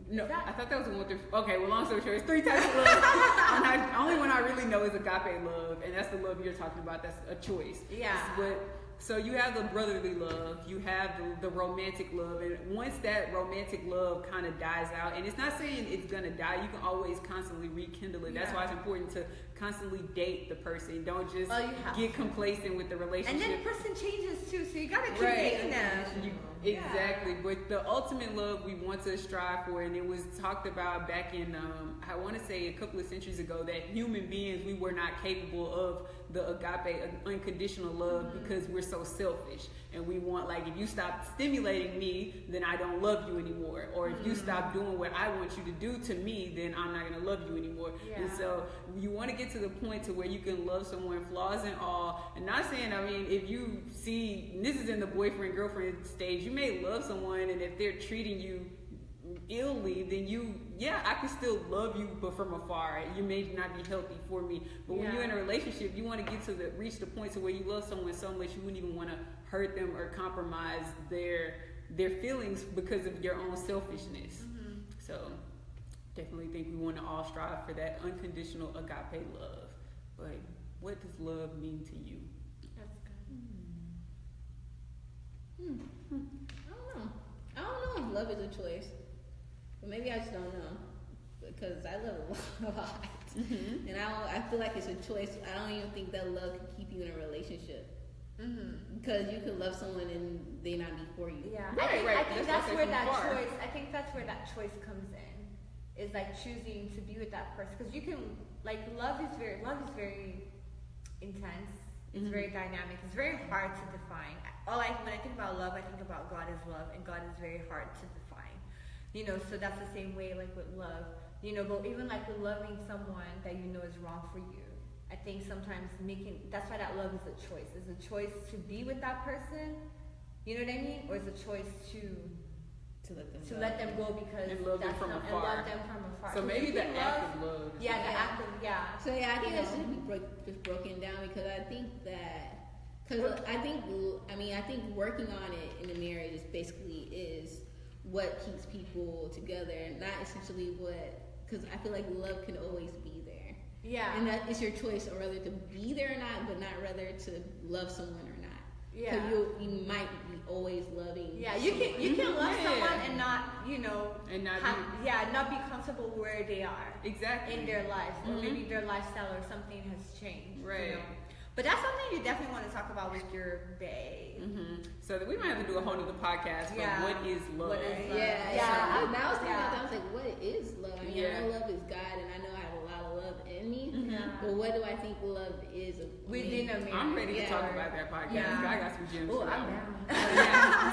No, I thought that was the one. Okay, well, long story short, it's 3 types of love. Only one I really know is agape love, and that's the love you're talking about. That's a choice. Yeah. But so you have the brotherly love, you have the romantic love, and once that romantic love kind of dies out, and it's not saying it's gonna die, you can always constantly rekindle it. That's why it's important to constantly date the person. Don't just get complacent with the relationship. And then the person changes too, so you gotta keep dating them. Exactly, but the ultimate love we want to strive for, and it was talked about back in, I want to say a couple of centuries ago, that human beings, we were not capable of the agape, unconditional love, because we're so selfish. And we want, like, if you stop stimulating me, then I don't love you anymore. Or if you stop doing what I want you to do to me, then I'm not going to love you anymore. Yeah. And so you want to get to the point to where you can love someone, flaws and all. And not saying, I mean, if you see, and this is in the boyfriend, girlfriend stage, you may love someone, and if they're treating you illly, then I can still love you, but from afar. You may not be healthy for me. But when you're in a relationship, you want to get to reach the point to where you love someone so much you wouldn't even want to hurt them or compromise their feelings because of your own selfishness. So definitely think we want to all strive for that unconditional agape love. But what does love mean to you? That's good. I don't know if love is a choice. But maybe I just don't know. Because I love a lot. And I feel like it's a choice. I don't even think that love can keep you in a relationship. Because you could love someone and they not be for you. Yeah, right. I think that's where that choice. I think that's where that choice comes in. Is like choosing to be with that person, because you can like love is very intense. It's very dynamic. It's very hard to define. When I think about love, I think about God as love, and God is very hard to define. You know, so that's the same way like with love. You know, but even like with loving someone that you know is wrong for you. I think sometimes that's why that love is a choice. It's a choice to be with that person, you know what I mean? Or it's a choice to let them go because and love them from afar. So maybe the act of love. Yeah, the act of So I think that should be just broken down, because I think I think working on it in the marriage is what keeps people together, and not essentially because I feel like love can always be there. Yeah. And that is your choice, or whether to be there or not, but not whether to love someone or not. Yeah. Because you might be always loving. Yeah, you can love someone and not, not be comfortable where they are. Exactly. In their lives, or maybe their lifestyle or something has changed. Right. You know? But that's something you definitely want to talk about with your bae. So we might have to do a whole other podcast for what is love. What is love? Yeah. Now I was thinking about that. I was like, what is love? I mean, I know love is God, and I know I have a lot of love in me. But what do I think love is within a marriage? I'm ready to talk about that podcast. Yeah. I got some gems. Oh, I'm down.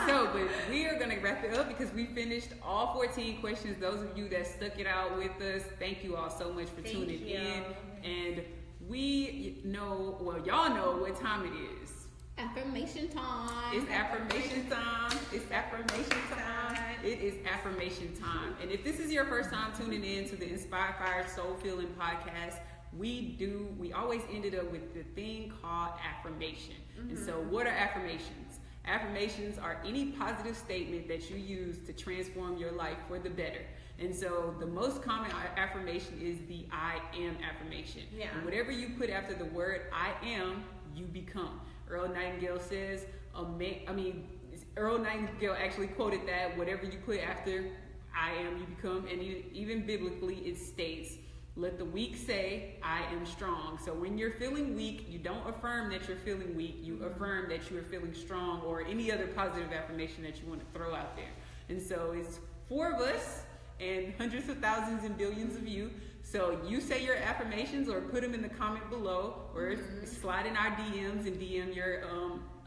So, but we are going to wrap it up because we finished all 14 questions. Those of you that stuck it out with us, thank you all so much for tuning in. And y'all know what time it is. Affirmation time. It's affirmation time. It's affirmation time. It is affirmation time. And if this is your first time tuning in to the Inspire Fire Soul Feeling podcast, we always ended up with the thing called affirmation. And so what are affirmations? Affirmations are any positive statement that you use to transform your life for the better. And so the most common affirmation is the I am affirmation. Yeah. And whatever you put after the word I am, you become. Earl Nightingale says, Earl Nightingale actually quoted that whatever you put after I am, you become. And even biblically, it states, let the weak say, I am strong. So when you're feeling weak, you don't affirm that you're feeling weak. You affirm that you are feeling strong, or any other positive affirmation that you want to throw out there. And so it's 4 of us and hundreds of thousands and billions of you. So you say your affirmations, or put them in the comment below, or slide in our DMs and DM your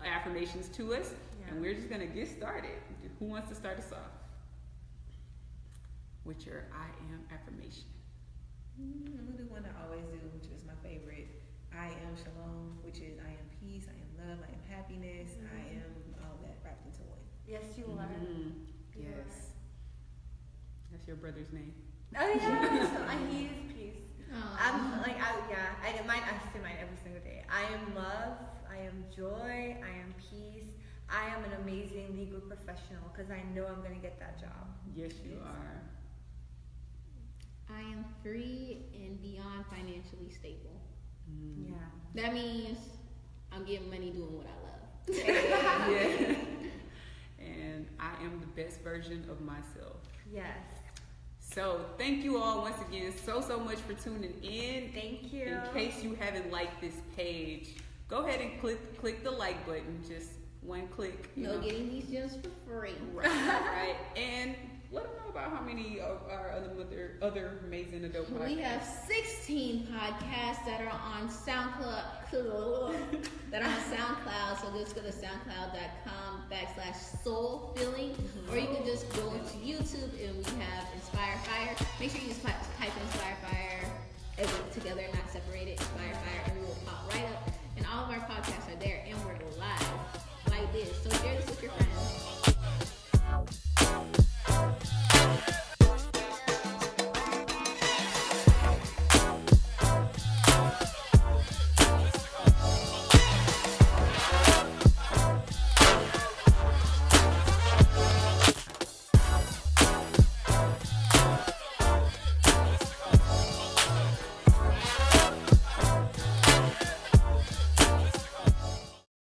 affirmations to us. Yeah. And we're just going to get started. Who wants to start us off with your I am affirmation? I'm gonna do one I always do, which is my favorite. I am shalom, which is I am peace, I am love, I am happiness, I am all that wrapped into one. Yes, you are. Yes. That's your brother's name. Oh yeah, he is peace. Aww. I say mine every single day. I am love, I am joy, I am peace. I am an amazing legal professional because I know I'm gonna get that job. Yes, you are. I am free and beyond financially stable. Yeah. That means I'm getting money doing what I love. Yeah. And I am the best version of myself. Yes. So thank you all once again so much for tuning in. Thank you. In case you haven't liked this page, go ahead and click the like button. Just one click. No getting these gems for free. Right. And let them know about how many of our other amazing adult podcasts. We have 16 podcasts that are on SoundCloud. So just go to soundcloud.com/soulfeeling, or you can just go into YouTube and we have Inspire Fire. Make sure you just type Inspire Fire as together, not separated. Inspire Fire, and we will pop right up. And all of our podcasts are there, and we're live like this. So share this with your friends.